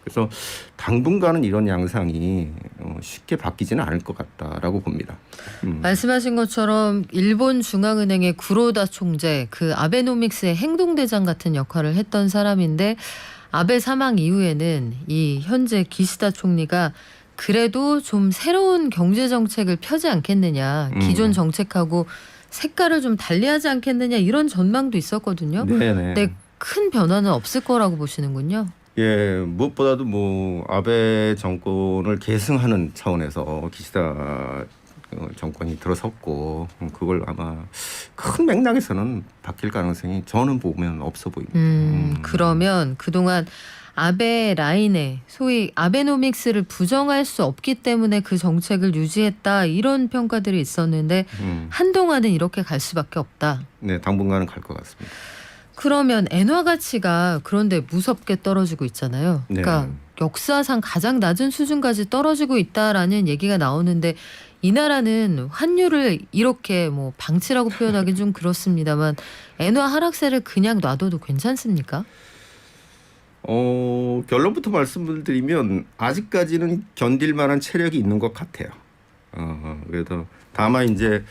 Speaker 5: 그래서 당분간은 이런 양상이 쉽게 바뀌지는 않을 것 같다라고 봅니다.
Speaker 1: 말씀하신 것처럼 일본 중앙은행의 구로다 총재 그 아베노믹스의 행동대장 같은 역할을 했던 사람인데 아베 사망 이후에는 이 현재 기시다 총리가 그래도 좀 새로운 경제 정책을 펴지 않겠느냐. 기존 정책하고 색깔을 좀 달리하지 않겠느냐 이런 전망도 있었거든요.
Speaker 5: 네네.
Speaker 1: 근데 큰 변화는 없을 거라고 보시는군요.
Speaker 5: 예, 무엇보다도 뭐 아베 정권을 계승하는 차원에서 기시다 정권이 들어섰고 그걸 아마 큰 맥락에서는 바뀔 가능성이 저는 보면 없어 보입니다.
Speaker 1: 그러면 그동안 아베 라인에 소위 아베노믹스를 부정할 수 없기 때문에 그 정책을 유지했다 이런 평가들이 있었는데 한동안은 이렇게 갈 수밖에 없다.
Speaker 5: 네, 당분간은 갈 것 같습니다.
Speaker 1: 그러면 엔화 가치가 그런데 무섭게 떨어지고 있잖아요. 그러니까
Speaker 5: 네.
Speaker 1: 역사상 가장 낮은 수준까지 떨어지고 있다라는 얘기가 나오는데 이 나라는 환율을 이렇게 뭐 방치라고 표현하기 좀 그렇습니다만 엔화 하락세를 그냥 놔둬도 괜찮습니까?
Speaker 5: 결론부터 말씀을 드리면 아직까지는 견딜 만한 체력이 있는 것 같아요. 그래도 다만 이제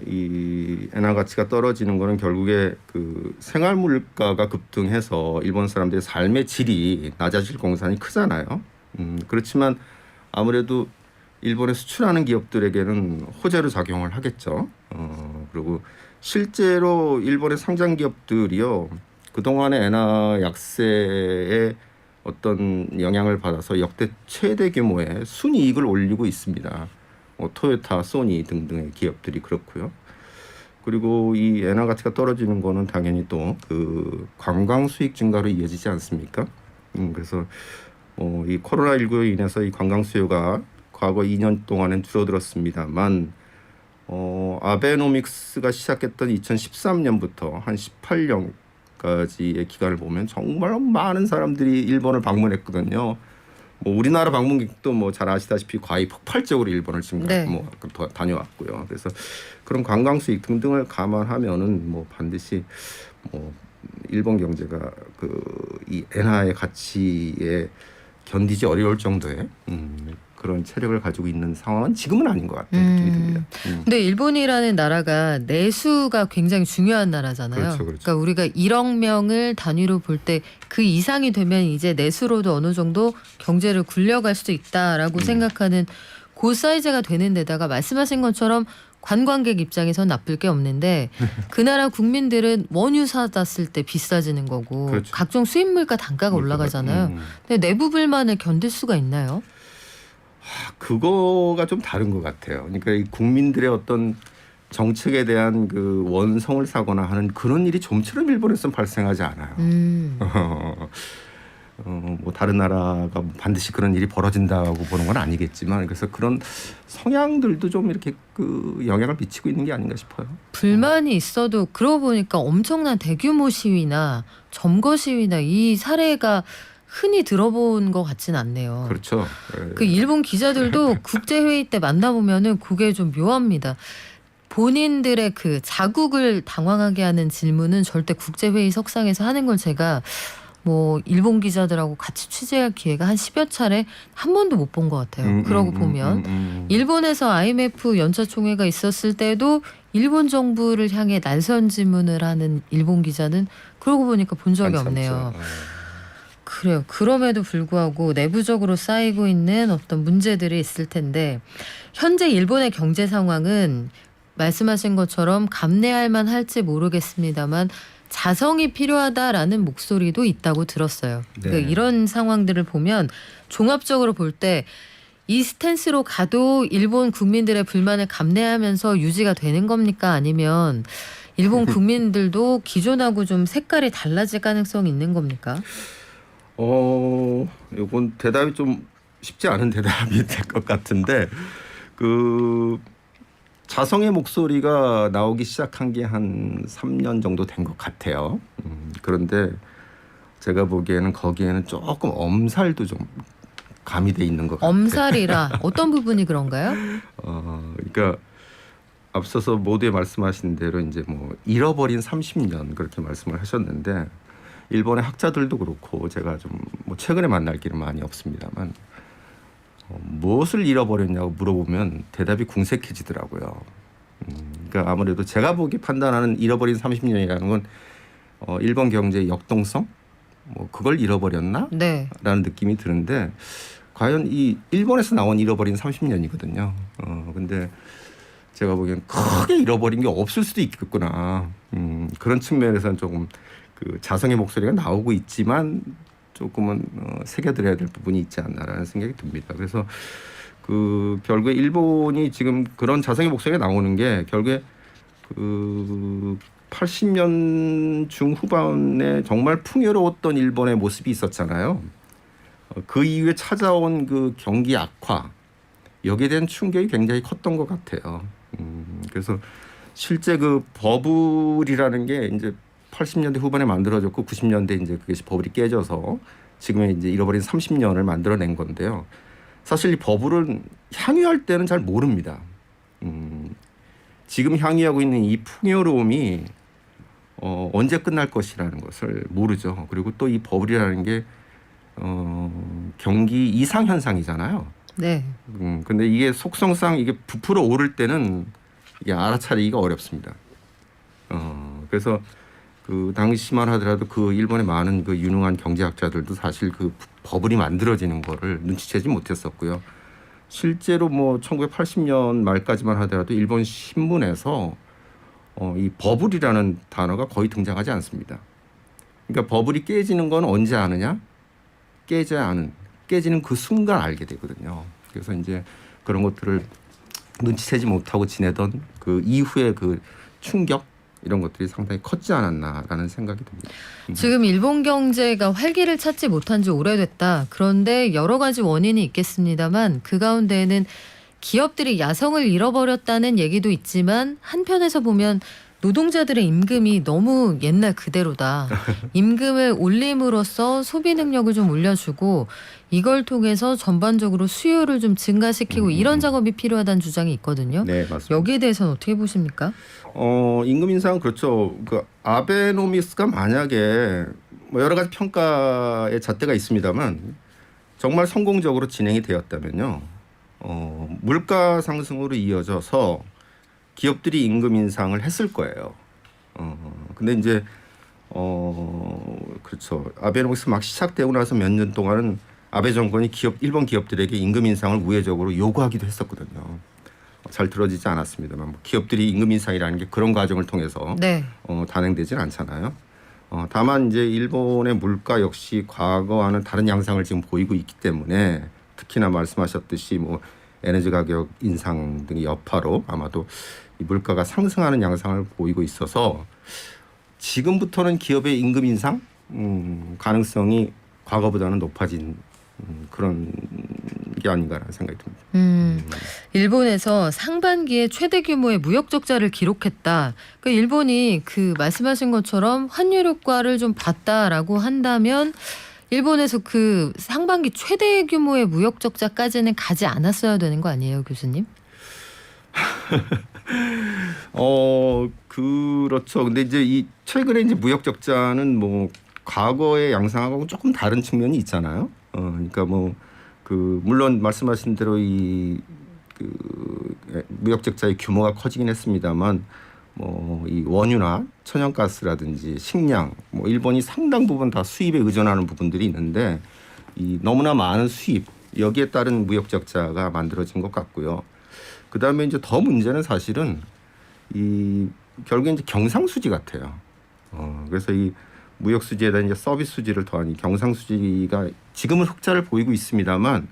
Speaker 5: 이 엔화 가치가 떨어지는 거는 결국에 그 생활 물가가 급등해서 일본 사람들의 삶의 질이 낮아질 공산이 크잖아요. 그렇지만 아무래도 일본에 수출하는 기업들에게는 호재로 작용을 하겠죠. 그리고 실제로 일본의 상장 기업들이요. 그동안의 엔화 약세에 어떤 영향을 받아서 역대 최대 규모의 순이익을 올리고 있습니다. 토요타, 소니 등등의 기업들이 그렇고요. 그리고 이 엔화 가치가 떨어지는 거는 당연히 또 그 관광 수익 증가로 이어지지 않습니까? 그래서 이 코로나19로 인해서 이 관광 수요가 과거 2년 동안은 줄어들었습니다만 아베노믹스가 시작했던 2013년부터 한 18년까지의 기간을 보면 정말 많은 사람들이 일본을 방문했거든요. 뭐 우리나라 방문객도 뭐 잘 아시다시피 거의 폭발적으로 일본을 지금
Speaker 1: 네.
Speaker 5: 다녀왔고요. 그래서 그런 관광 수익 등등을 감안하면은 뭐 반드시 뭐 일본 경제가 이 엔화의 가치에 견디지 어려울 정도의 그런 체력을 가지고 있는 상황은 지금은 아닌 것 같은 느낌이 듭니다.
Speaker 1: 근데 일본이라는 나라가 내수가 굉장히 중요한 나라잖아요.
Speaker 5: 그렇죠.
Speaker 1: 그러니까 우리가 1억 명을 단위로 볼 때 그 이상이 되면 이제 내수로도 어느 정도 경제를 굴려갈 수도 있다라고 생각하는 그 사이즈가 되는 데다가 말씀하신 것처럼 관광객 입장에선 나쁠 게 없는데 그 나라 국민들은 원유 사다 쓸 때 비싸지는 거고
Speaker 5: 그렇죠.
Speaker 1: 각종 수입 물가 단가가 올라가잖아요. 근데 내부 불만을 견딜 수가 있나요?
Speaker 5: 그거가 좀 다른 것 같아요. 그러니까 이 국민들의 어떤 정책에 대한 그 원성을 사거나 하는 그런 일이 좀처럼 일본에서는 발생하지 않아요. 뭐 다른 나라가 반드시 그런 일이 벌어진다고 보는 건 아니겠지만 그래서 그런 성향들도 좀 이렇게 그 영향을 미치고 있는 게 아닌가 싶어요.
Speaker 1: 불만이 있어도 그러고 보니까 엄청난 대규모 시위나 점거 시위나 이 사례가 흔히 들어본 것 같진 않네요.
Speaker 5: 그렇죠.
Speaker 1: 그 일본 기자들도 국제회의 때 만나보면은 그게 좀 묘합니다. 본인들의 그 자국을 당황하게 하는 질문은 절대 국제회의 석상에서 하는 걸 제가 뭐 일본 기자들하고 같이 취재할 기회가 한 10여 차례 한 번도 못 본 것 같아요. 그러고 보면 일본에서 IMF 연차 총회가 있었을 때도 일본 정부를 향해 날선 질문을 하는 일본 기자는 그러고 보니까 본 적이 없네요. 그래요. 그럼에도 불구하고 내부적으로 쌓이고 있는 어떤 문제들이 있을 텐데 현재 일본의 경제 상황은 말씀하신 것처럼 감내할 만할지 모르겠습니다만 자성이 필요하다라는 목소리도 있다고 들었어요.
Speaker 5: 네.
Speaker 1: 그러니까 이런 상황들을 보면 종합적으로 볼 때 이 스탠스로 가도 일본 국민들의 불만을 감내하면서 유지가 되는 겁니까? 아니면 일본 국민들도 기존하고 좀 색깔이 달라질 가능성이 있는 겁니까?
Speaker 5: 이건 대답이 좀 쉽지 않은 대답이 될 것 같은데 그 자성의 목소리가 나오기 시작한 게 한 3년 정도 된 것 같아요. 그런데 제가 보기에는 거기에는 조금 엄살도 좀 가미돼 있는 것 같아요.
Speaker 1: 엄살이라 어떤 부분이 그런가요?
Speaker 5: 그러니까 앞서서 모두에 말씀하신 대로 이제 뭐 잃어버린 30년 그렇게 말씀을 하셨는데 일본의 학자들도 그렇고 제가 좀 뭐 최근에 만날 길은 많이 없습니다만 무엇을 잃어버렸냐고 물어보면 대답이 궁색해지더라고요. 그러니까 아무래도 제가 보기 판단하는 잃어버린 30년이라는 건 일본 경제의 역동성 뭐 그걸 잃어버렸나?
Speaker 1: 네.
Speaker 5: 라는 느낌이 드는데 과연 이 일본에서 나온 잃어버린 30년이거든요. 근데 제가 보기엔 크게 잃어버린 게 없을 수도 있겠구나. 그런 측면에서는 조금 그 자성의 목소리가 나오고 있지만 조금은 새겨들어야 될 부분이 있지 않나라는 생각이 듭니다. 그래서 그 결국에 일본이 지금 그런 자성의 목소리가 나오는 게 결국에 그 80년 중후반에 정말 풍요로웠던 일본의 모습이 있었잖아요. 그 이후에 찾아온 그 경기 악화 여기에 대한 충격이 굉장히 컸던 것 같아요. 그래서 실제 그 버블이라는 게 이제 80년대 후반에 만들어졌고 90년대 이제 그게 버블이 깨져서 지금의 이제 잃어버린 30년을 만들어낸 건데요. 사실 이 버블은 향유할 때는 잘 모릅니다. 지금 향유하고 있는 이 풍요로움이 언제 끝날 것이라는 것을 모르죠. 그리고 또 이 버블이라는 게 경기 이상 현상이잖아요.
Speaker 1: 네.
Speaker 5: 근데 이게 속성상 이게 부풀어 오를 때는 이게 알아차리기가 어렵습니다. 그래서 그 당시만 하더라도 그 일본의 많은 그 유능한 경제학자들도 사실 그 버블이 만들어지는 거를 눈치채지 못했었고요. 실제로 뭐 1980년 말까지만 하더라도 일본 신문에서 이 버블이라는 단어가 거의 등장하지 않습니다. 그러니까 버블이 깨지는 건 언제 아느냐? 깨지는 그 순간 알게 되거든요. 그래서 이제 그런 것들을 눈치채지 못하고 지내던 그 이후의 그 충격 이런 것들이 상당히 컸지 않았나라는 생각이 듭니다.
Speaker 1: 지금 일본 경제가 활기를 찾지 못한 지 오래됐다. 그런데 여러 가지 원인이 있겠습니다만 그 가운데에는 기업들이 야성을 잃어버렸다는 얘기도 있지만 한편에서 보면 노동자들의 임금이 너무 옛날 그대로다. 임금을 올림으로써 소비 능력을 좀 올려주고 이걸 통해서 전반적으로 수요를 좀 증가시키고 이런 작업이 필요하다는 주장이 있거든요.
Speaker 5: 네, 맞습니다.
Speaker 1: 여기에 대해서는 어떻게 보십니까?
Speaker 5: 임금 인상은 그렇죠. 그 아베노미스가 만약에 뭐 여러 가지 평가의 잣대가 있습니다만 정말 성공적으로 진행이 되었다면요. 물가 상승으로 이어져서 기업들이 임금 인상을 했을 거예요. 근데 이제 그렇죠. 아베노믹스 막 시작되고 나서 몇 년 동안은 아베 정권이 일본 기업들에게 임금 인상을 우회적으로 요구하기도 했었거든요. 잘 들어지지 않았습니다만 기업들이 임금 인상이라는 게 그런 과정을 통해서
Speaker 1: 네.
Speaker 5: 단행되지는 않잖아요. 다만 이제 일본의 물가 역시 과거와는 다른 양상을 지금 보이고 있기 때문에 특히나 말씀하셨듯이 뭐 에너지 가격 인상 등의 여파로 아마도 이 물가가 상승하는 양상을 보이고 있어서 지금부터는 기업의 임금 인상 가능성이 과거보다는 높아진 그런 게 아닌가라는 생각이 듭니다.
Speaker 1: 일본에서 상반기에 최대 규모의 무역 적자를 기록했다. 그러니까 일본이 그 말씀하신 것처럼 환율 효과를 좀 봤다라고 한다면 일본에서 그 상반기 최대 규모의 무역 적자까지는 가지 않았어야 되는 거 아니에요, 교수님?
Speaker 5: 그렇죠. 근데 이제 이 최근에 이제 무역 적자는 뭐 과거의 양상하고 조금 다른 측면이 있잖아요. 그러니까 뭐 그 물론 말씀하신 대로 이 그 무역 적자의 규모가 커지긴 했습니다만 뭐 이 원유나 천연가스라든지 식량 뭐 일본이 상당 부분 다 수입에 의존하는 부분들이 있는데 이 너무나 많은 수입 여기에 따른 무역 적자가 만들어진 것 같고요. 그다음에 이제 더 문제는 사실은 이 결국에 이제 경상수지 같아요. 그래서 이 무역 수지에다 이제 서비스 수지를 더한 이 경상수지가 지금은 흑자를 보이고 있습니다만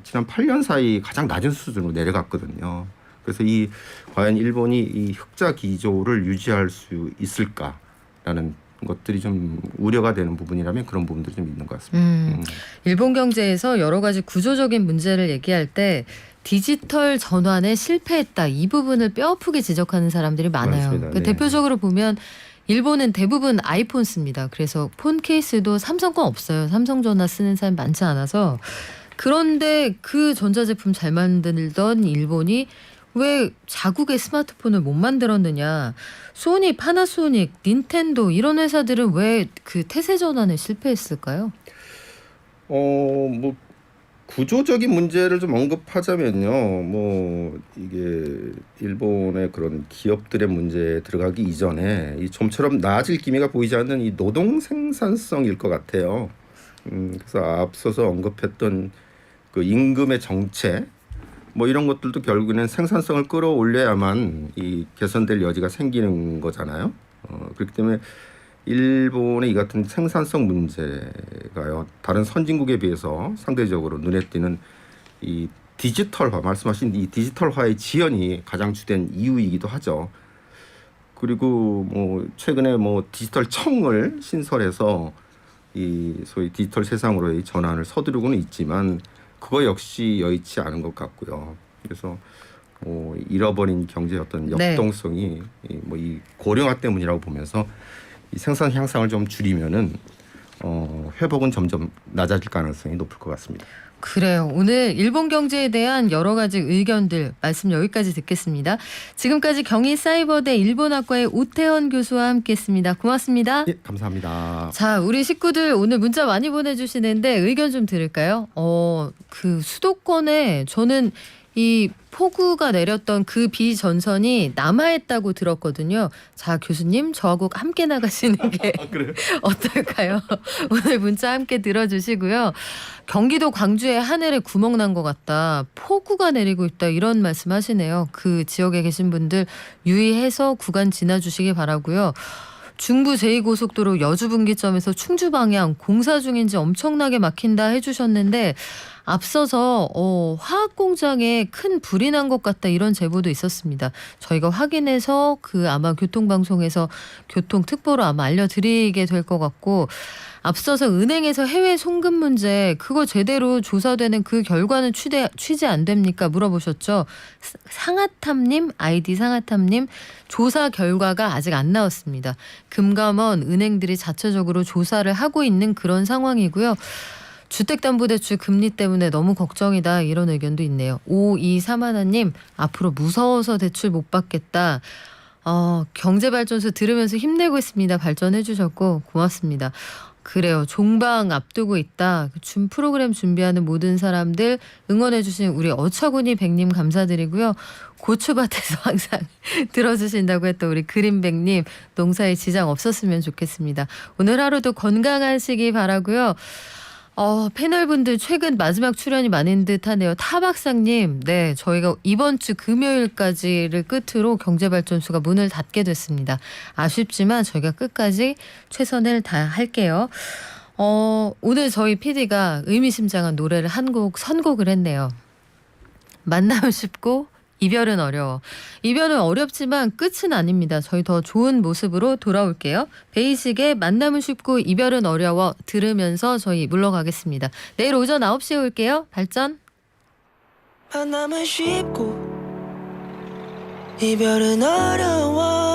Speaker 5: 지난 8년 사이 가장 낮은 수준으로 내려갔거든요. 그래서 이 과연 일본이 이 흑자 기조를 유지할 수 있을까라는 것들이 좀 우려가 되는 부분이라면 그런 부분들이 좀 있는 것 같습니다.
Speaker 1: 일본 경제에서 여러 가지 구조적인 문제를 얘기할 때 디지털 전환에 실패했다. 이 부분을 뼈아프게 지적하는 사람들이 많아요.
Speaker 5: 맞습니다.
Speaker 1: 그
Speaker 5: 네.
Speaker 1: 대표적으로 보면 일본은 대부분 아이폰 씁니다. 그래서 폰 케이스도 삼성 건 없어요. 삼성 전화 쓰는 사람 많지 않아서. 그런데 그 전자제품 잘 만들던 일본이 왜 자국의 스마트폰을 못 만들었느냐. 소니, 파나소닉, 닌텐도 이런 회사들은 왜 그 태세 전환에 실패했을까요?
Speaker 5: 뭐 구조적인 문제를 좀 언급하자면요. 뭐 이게 일본의 그런 기업들의 문제에 들어가기 이전에 이 좀처럼 나아질 기미가 보이지 않는 이 노동 생산성일 것 같아요. 그래서 앞서서 언급했던 그 임금의 정책 뭐 이런 것들도 결국에는 생산성을 끌어올려야만 이 개선될 여지가 생기는 거잖아요. 그렇기 때문에 일본의 이 같은 생산성 문제가요. 다른 선진국에 비해서 상대적으로 눈에 띄는 이 디지털화 말씀하신 이 디지털화의 지연이 가장 주된 이유이기도 하죠. 그리고 뭐 최근에 뭐 디지털 청을 신설해서 이 소위 디지털 세상으로의 전환을 서두르고는 있지만 그거 역시 여의치 않은 것 같고요. 그래서 잃어버린 경제의 어떤 역동성이 뭐 이 고령화 때문이라고 보면서 이 생산 향상을 좀 줄이면은 회복은 점점 낮아질 가능성이 높을 것 같습니다.
Speaker 1: 그래요. 오늘 일본 경제에 대한 여러 가지 의견들 말씀 여기까지 듣겠습니다. 지금까지 경희사이버대 일본학과의 오태헌 교수와 함께했습니다. 고맙습니다.
Speaker 5: 예, 감사합니다.
Speaker 1: 자, 우리 식구들 오늘 문자 많이 보내주시는데 의견 좀 들을까요? 그 수도권에 저는 이 폭우가 내렸던 그 비전선이 남하했다고 들었거든요. 자, 교수님 저하고 함께 나가시는 게 어떨까요? 오늘 문자 함께 들어주시고요. 경기도 광주의 하늘에 구멍 난 것 같다. 폭우가 내리고 있다. 이런 말씀하시네요. 그 지역에 계신 분들 유의해서 구간 지나주시기 바라고요. 중부 제2고속도로 여주분기점에서 충주 방향 공사 중인지 엄청나게 막힌다 해주셨는데 앞서서 화학 공장에 큰 불이 난 것 같다 이런 제보도 있었습니다. 저희가 확인해서 그 아마 교통방송에서 교통특보로 아마 알려드리게 될 것 같고 앞서서 은행에서 해외 송금 문제 그거 제대로 조사되는 그 결과는 취재 안 됩니까? 물어보셨죠. 상아탐님 아이디 상아탐님 조사 결과가 아직 안 나왔습니다. 금감원 은행들이 자체적으로 조사를 하고 있는 그런 상황이고요. 주택담보대출 금리 때문에 너무 걱정이다 이런 의견도 있네요. 5231님 앞으로 무서워서 대출 못 받겠다. 경제발전소 들으면서 힘내고 있습니다. 발전해 주셨고 고맙습니다. 그래요. 종방 앞두고 있다. 프로그램 준비하는 모든 사람들 응원해 주신 우리 어처구니 백님 감사드리고요. 고추밭에서 항상 들어주신다고 했던 우리 그린백님 농사에 지장 없었으면 좋겠습니다. 오늘 하루도 건강하시기 바라고요. 패널분들 최근 마지막 출연이 많은 듯하네요. 타박사님, 네, 저희가 이번 주 금요일까지를 끝으로 경제발전소가 문을 닫게 됐습니다. 아쉽지만 저희가 끝까지 최선을 다할게요. 오늘 저희 PD가 의미심장한 노래를 한 곡 선곡을 했네요. 만나면 쉽고 이별은 어려워. 이별은 어렵지만 끝은 아닙니다. 저희 더 좋은 모습으로 돌아올게요. 베이식의 만남은 쉽고 이별은 어려워 들으면서 저희 물러가겠습니다. 내일 오전 9시에 올게요. 발전.
Speaker 6: 만남은 쉽고 이별은 어려워